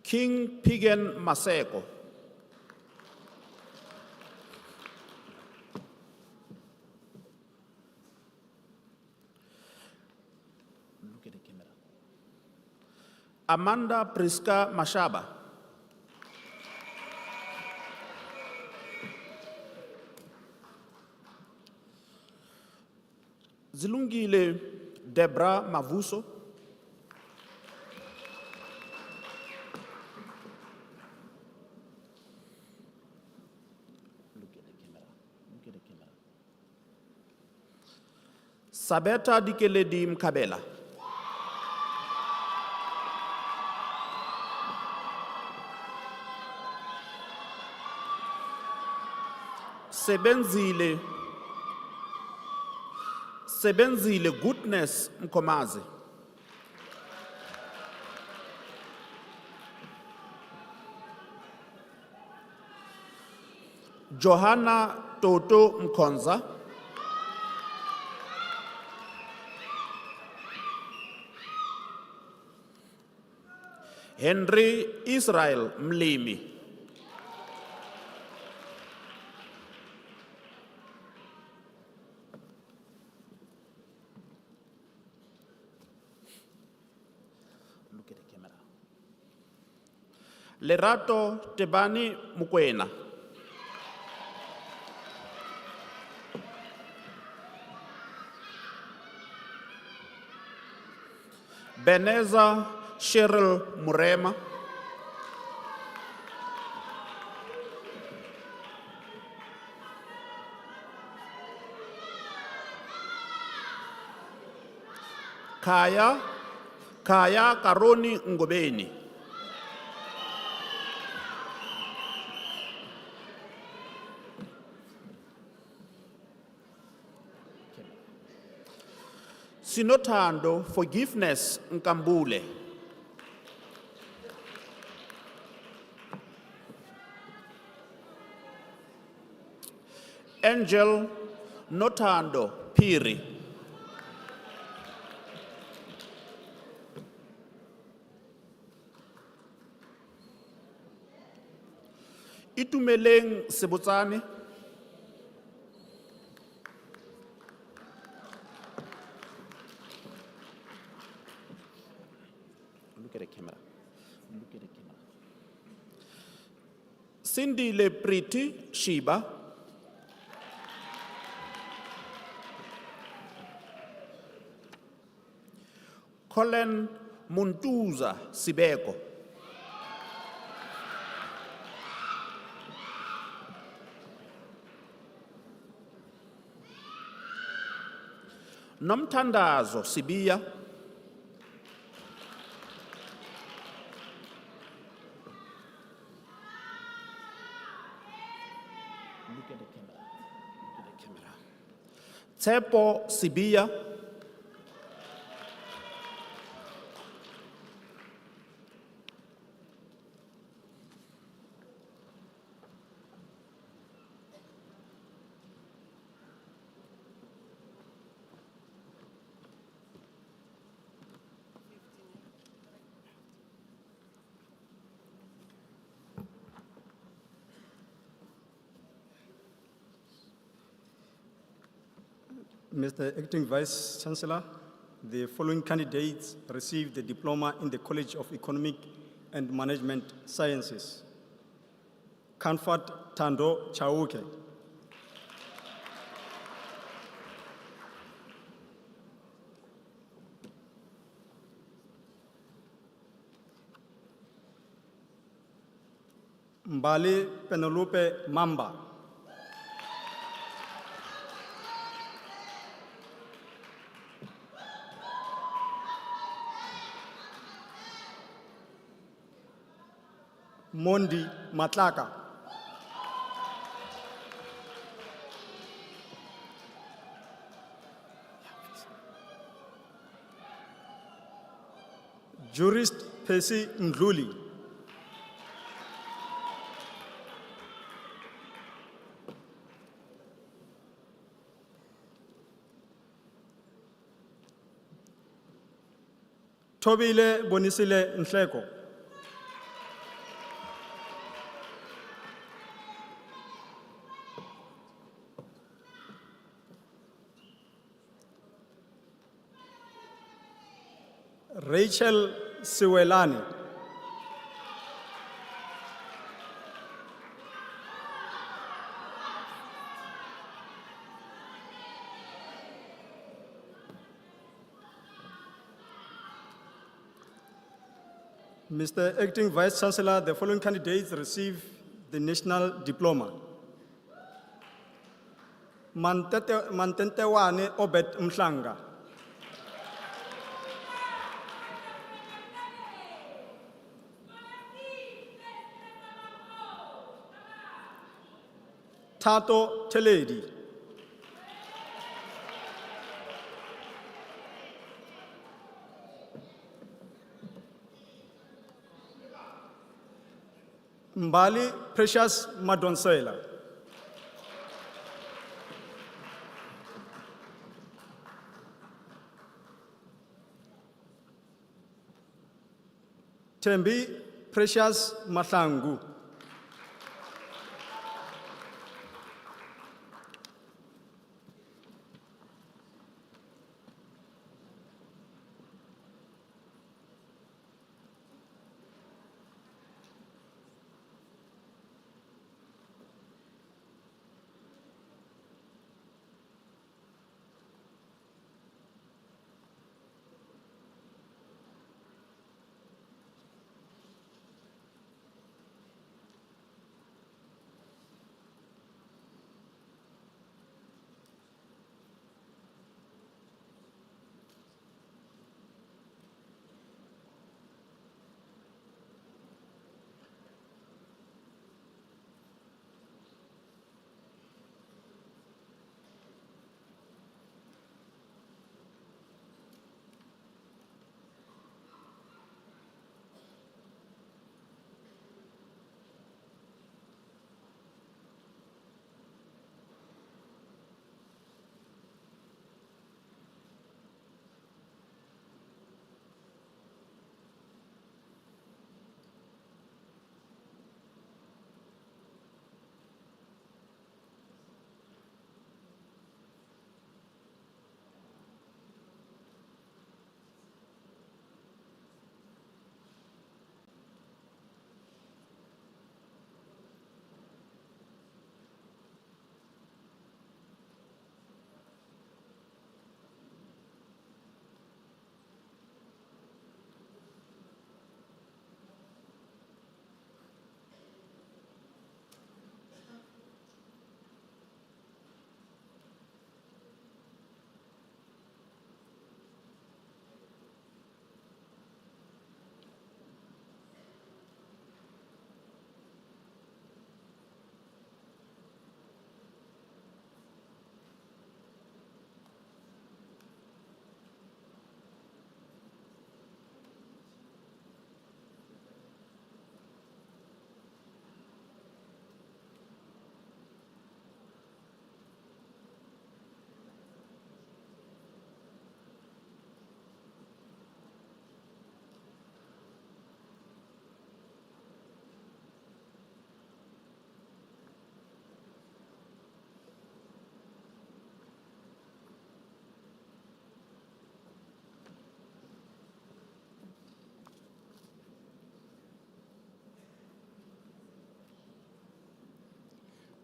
King Pigen Maseko. Look at the camera. Amanda Priska Mashaba. Zilungile Debra Mavuso. Sabeta Dikeledi Mkabela. Sebenzile Goodness Mkomazi. Johanna Toto Mkonza. Henry Israel Mlimi. Look at the camera. Lerato Tebani Mukwena. Beneza Cheryl Murema. Kaya Karoni Ngobeni. Sinothando Forgiveness Nkambule. Angel Notando Piri. Itumeleng Sebotsane. Look at the camera. Look at the camera. Cindy Lepriti Shiba. Colin Muntuza Sibeko. Nomtandazo Sibia. Look at the camera. Look at the camera. Tsepo Sibia. Mr. Acting Vice Chancellor, the following candidates received the diploma in the College of Economic and Management Sciences. Comfort Tando Chauke. Mbali Penelope Mamba. Mondi Matlaka. Jurist Percy Ndluli. Tobile Bonisile Nhleko. Rachel Siwelani. Mr. Acting Vice Chancellor, the following candidates receive the national diploma. Mantentewane Obed Mhlanga. Tato Teledi. Mbali Precious Madonsela. Tembi Precious Mahlangu.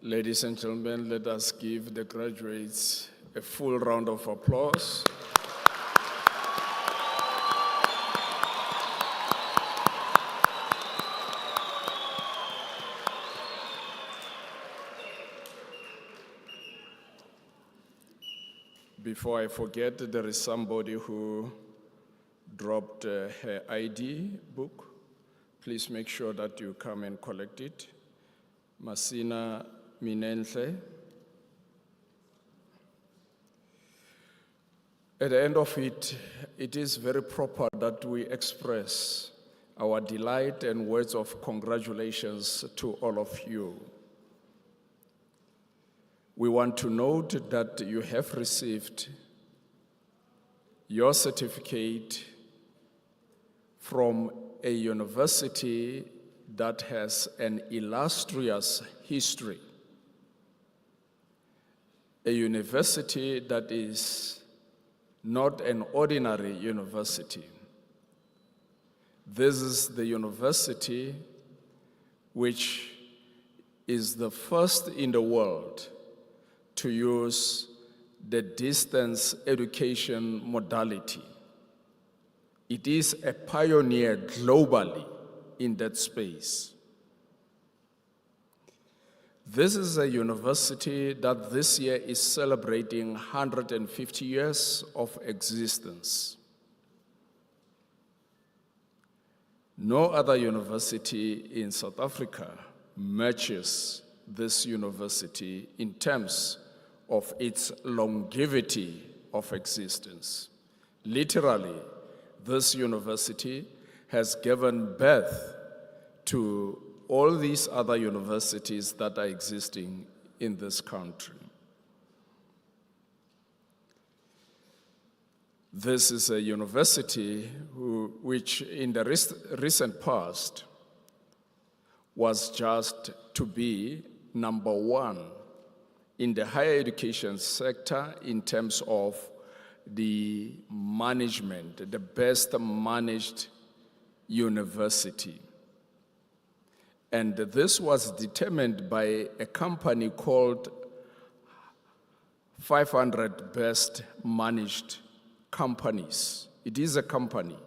Ladies and gentlemen, let us give the graduates a full round of applause. Before I forget, there is somebody who dropped her ID book. Please make sure that you come and collect it. Masina Minenhle. At the end of it, it is very proper that we express our delight and words of congratulations to all of you. We want to note that you have received your certificate from a university that has an illustrious history, a university that is not an ordinary university. This is the university which is the first in the world to use the distance education modality. It is a pioneer globally in that space. This is a university that this year is celebrating 150 years of existence. No other university in South Africa matches this university in terms of its longevity of existence. Literally, this university has given birth to all these other universities that are existing in this country. This is a university which in the recent past was just to be number one in the higher education sector in terms of the management, the best managed university. And this was determined by a company called 500 Best Managed Companies. It is a company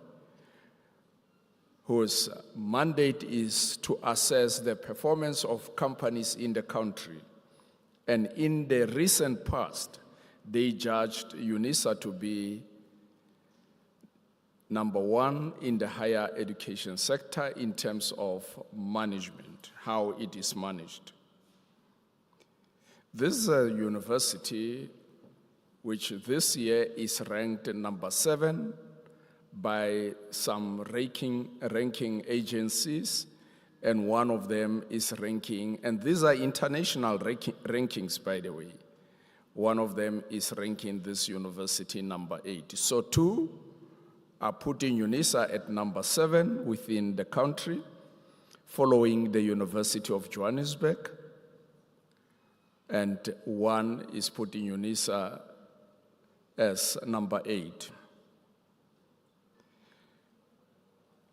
whose mandate is to assess the performance of companies in the country. And in the recent past, they judged Unisa to be number one in the higher education sector in terms of management, how it is managed. This is a university which this year is ranked number 7 by some ranking agencies, and one of them is ranking, and these are international rankings, by the way. One of them is ranking this university number 8. So 2 are putting Unisa at number 7 within the country, following the University of Johannesburg, and 1 is putting Unisa as number 8.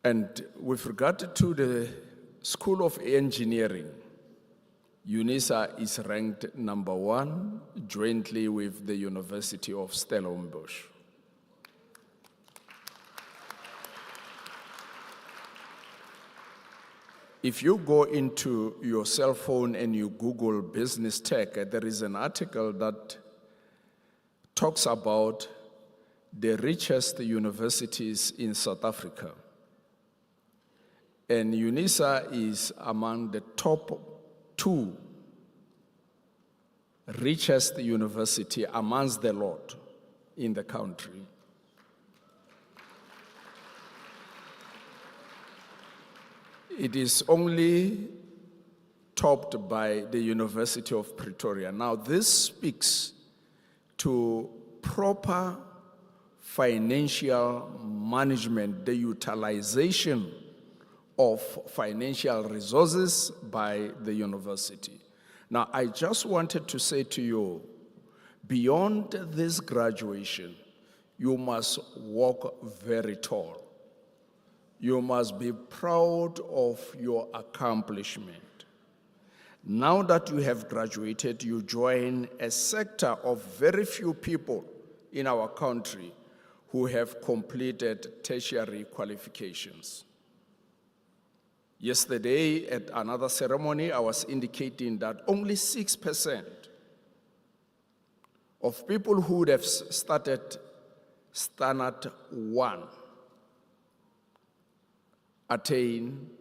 And with regard to the School of Engineering, Unisa is ranked number 1 jointly with the University of Stellenbosch. If you go into your cell phone and you Google business tech, there is an article that talks about the richest universities in South Africa. And Unisa is among the top 2 richest university amongst the lot in the country. It is only topped by the University of Pretoria. Now, this speaks to proper financial management, the utilization of financial resources by the university. Now, I just wanted to say to you, beyond this graduation, you must walk very tall. You must be proud of your accomplishment. Now that you have graduated, you join a sector of very few people in our country who have completed tertiary qualifications. Yesterday, at another ceremony, I was indicating that only 6% of people who would have started Standard 1 attain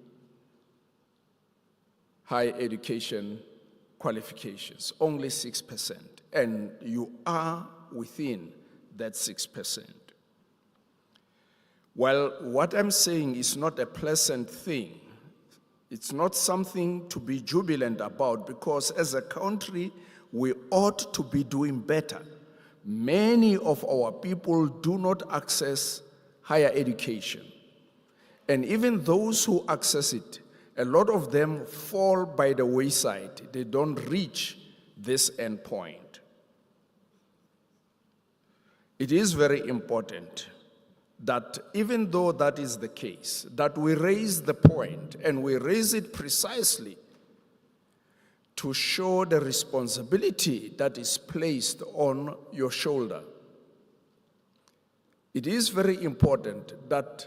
higher education qualifications, only 6%, and you are within that 6%. Well, what I'm saying is not a pleasant thing. It's not something to be jubilant about, because as a country, we ought to be doing better. Many of our people do not access higher education. And even those who access it, a lot of them fall by the wayside. They don't reach this end point. It is very important that even though that is the case, that we raise the point, and we raise it precisely to show the responsibility that is placed on your shoulder. It is very important that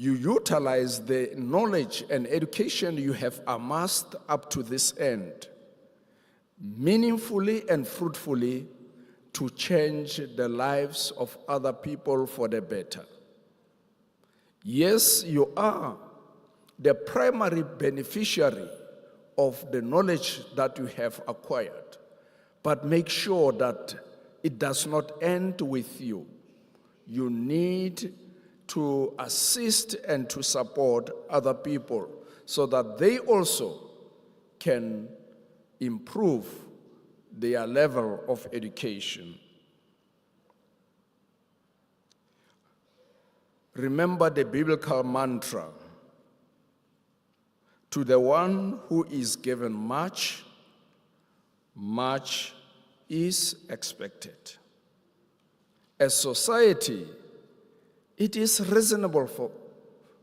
you utilize the knowledge and education you have amassed up to this end meaningfully and fruitfully to change the lives of other people for the better. Yes, you are the primary beneficiary of the knowledge that you have acquired, but make sure that it does not end with you. You need to assist and to support other people so that they also can improve their level of education. Remember the biblical mantra, to the one who is given much, much is expected. As society, it is reasonable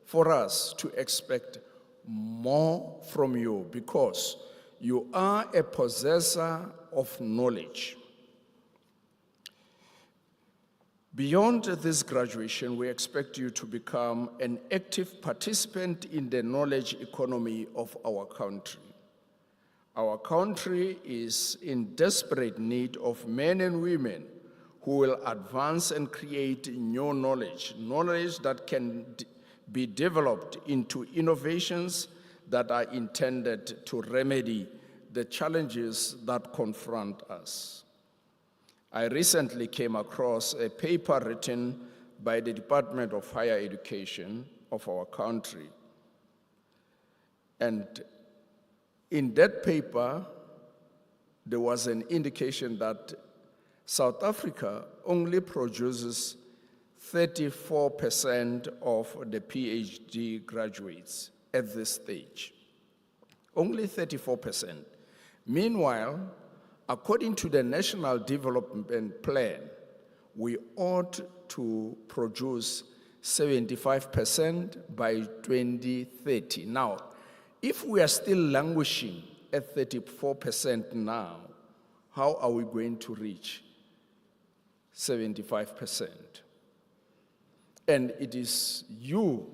for us to expect more from you because you are a possessor of knowledge. Beyond this graduation, we expect you to become an active participant in the knowledge economy of our country. Our country is in desperate need of men and women who will advance and create new knowledge that can be developed into innovations that are intended to remedy the challenges that confront us. I recently came across a paper written by the Department of Higher Education of our country. And in that paper, there was an indication that South Africa only produces 34% of the PhD graduates at this stage. Only 34%. Meanwhile, according to the National Development Plan, we ought to produce 75% by 2030. Now, if we are still languishing at 34% now, how are we going to reach 75%? And it is you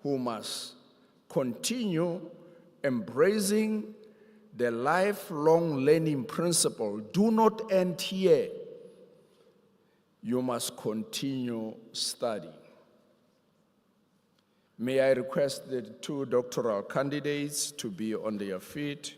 who must continue embracing the lifelong learning principle. Do not end here. You must continue studying. May I request the two doctoral candidates to be on their feet.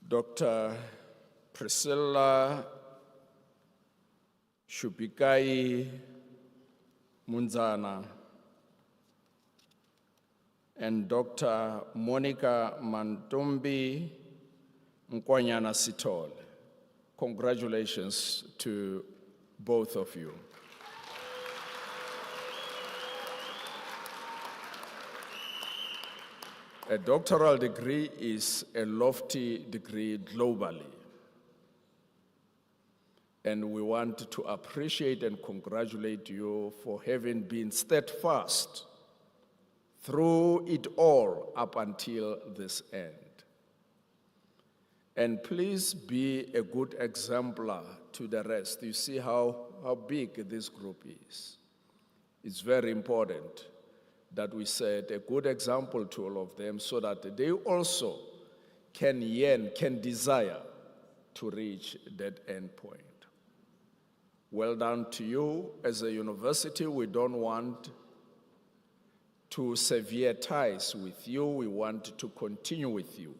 Dr. Priscilla Shupikai Munzana and Dr. Monica Mantombi Nkwanyana Sithole. Congratulations to both of you. A doctoral degree is a lofty degree globally. And we want to appreciate and congratulate you for having been steadfast through it all up until this end. And please be a good exemplar to the rest. You see how big this group is. It's very important that we set a good example to all of them so that they also can yearn, can desire to reach that end point. Well done to you. As a university, we don't want to sever ties with you. We want to continue with you.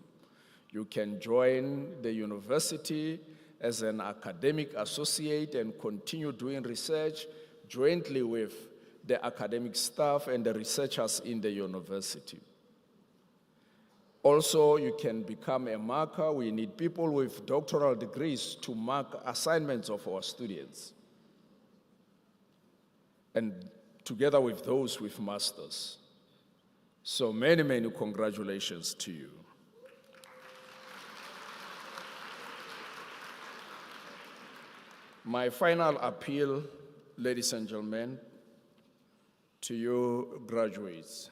You can join the university as an academic associate and continue doing research jointly with the academic staff and the researchers in the university. Also, you can become a marker. We need people with doctoral degrees to mark assignments of our students, and together with those with masters. So many, many congratulations to you. My final appeal, ladies and gentlemen, to you graduates,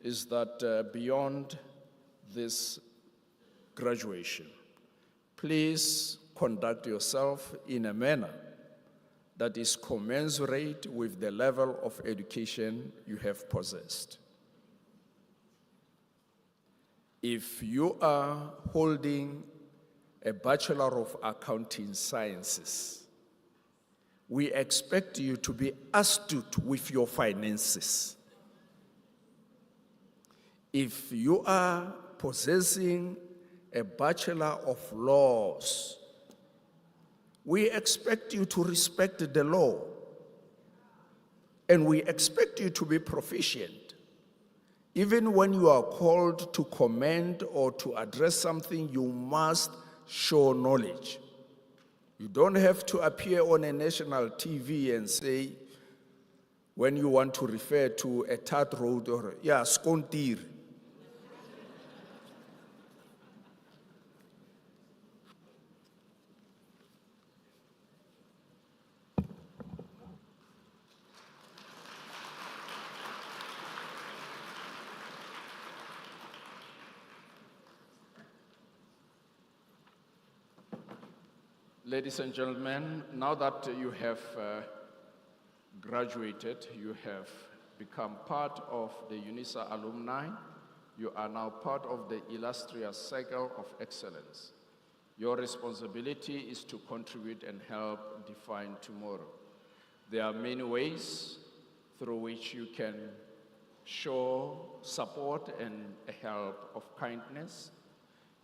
is that beyond this graduation, please conduct yourself in a manner that is commensurate with the level of education you have possessed. If you are holding a Bachelor of Accounting Sciences, we expect you to be astute with your finances. If you are possessing a Bachelor of Laws, we expect you to respect the law, and we expect you to be proficient. Even when you are called to comment or to address something, you must show knowledge. You don't have to appear on a national TV and say, when you want to refer to a third road or, yeah, skontir. Ladies and gentlemen, now that you have graduated, you have become part of the Unisa alumni, you are now part of the illustrious circle of excellence. Your responsibility is to contribute and help define tomorrow. There are many ways through which you can show support and a help of kindness.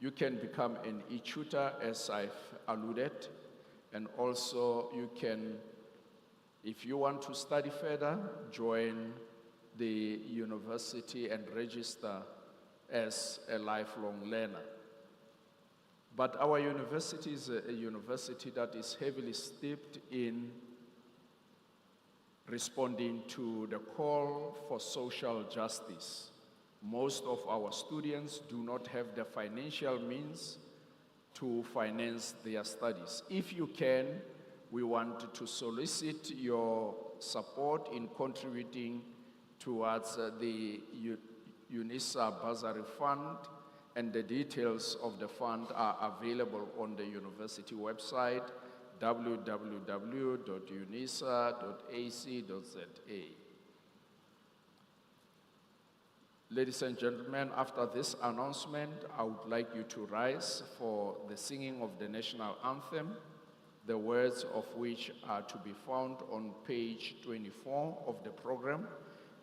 You can become an e-tutor, as I've alluded, and also you can, if you want to study further, join the university and register as a lifelong learner. But our university is a university that is heavily steeped in responding to the call for social justice. Most of our students do not have the financial means to finance their studies. If you can, we want to solicit your support in contributing towards the Unisa Bursary Fund, and the details of the fund are available on the university website, www.unisa.ac.za. Ladies and gentlemen, after this announcement, I would like you to rise for the singing of the national anthem, the words of which are to be found on page 24 of the program,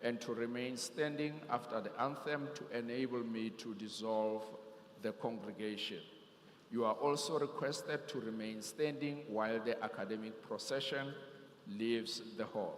and to remain standing after the anthem to enable me to dissolve the congregation. You are also requested to remain standing while the academic procession leaves the hall.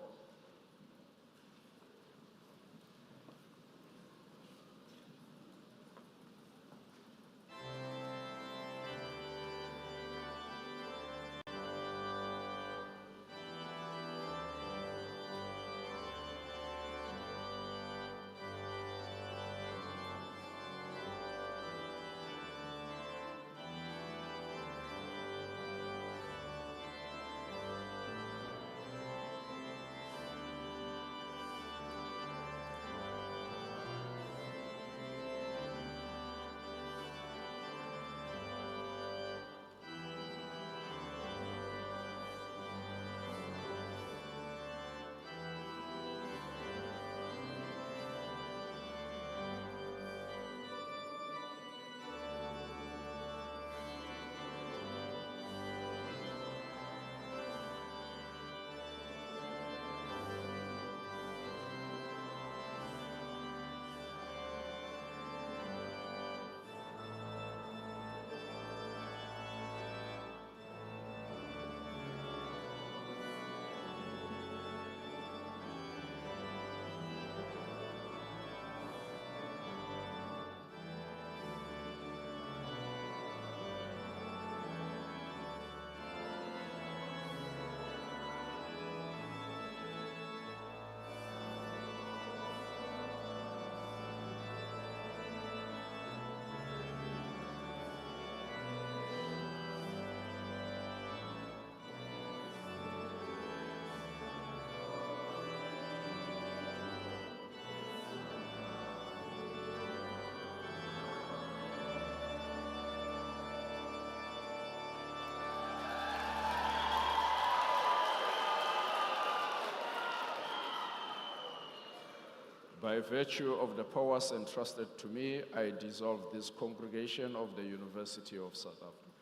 By virtue of the powers entrusted to me, I dissolve this congregation of the University of South Africa.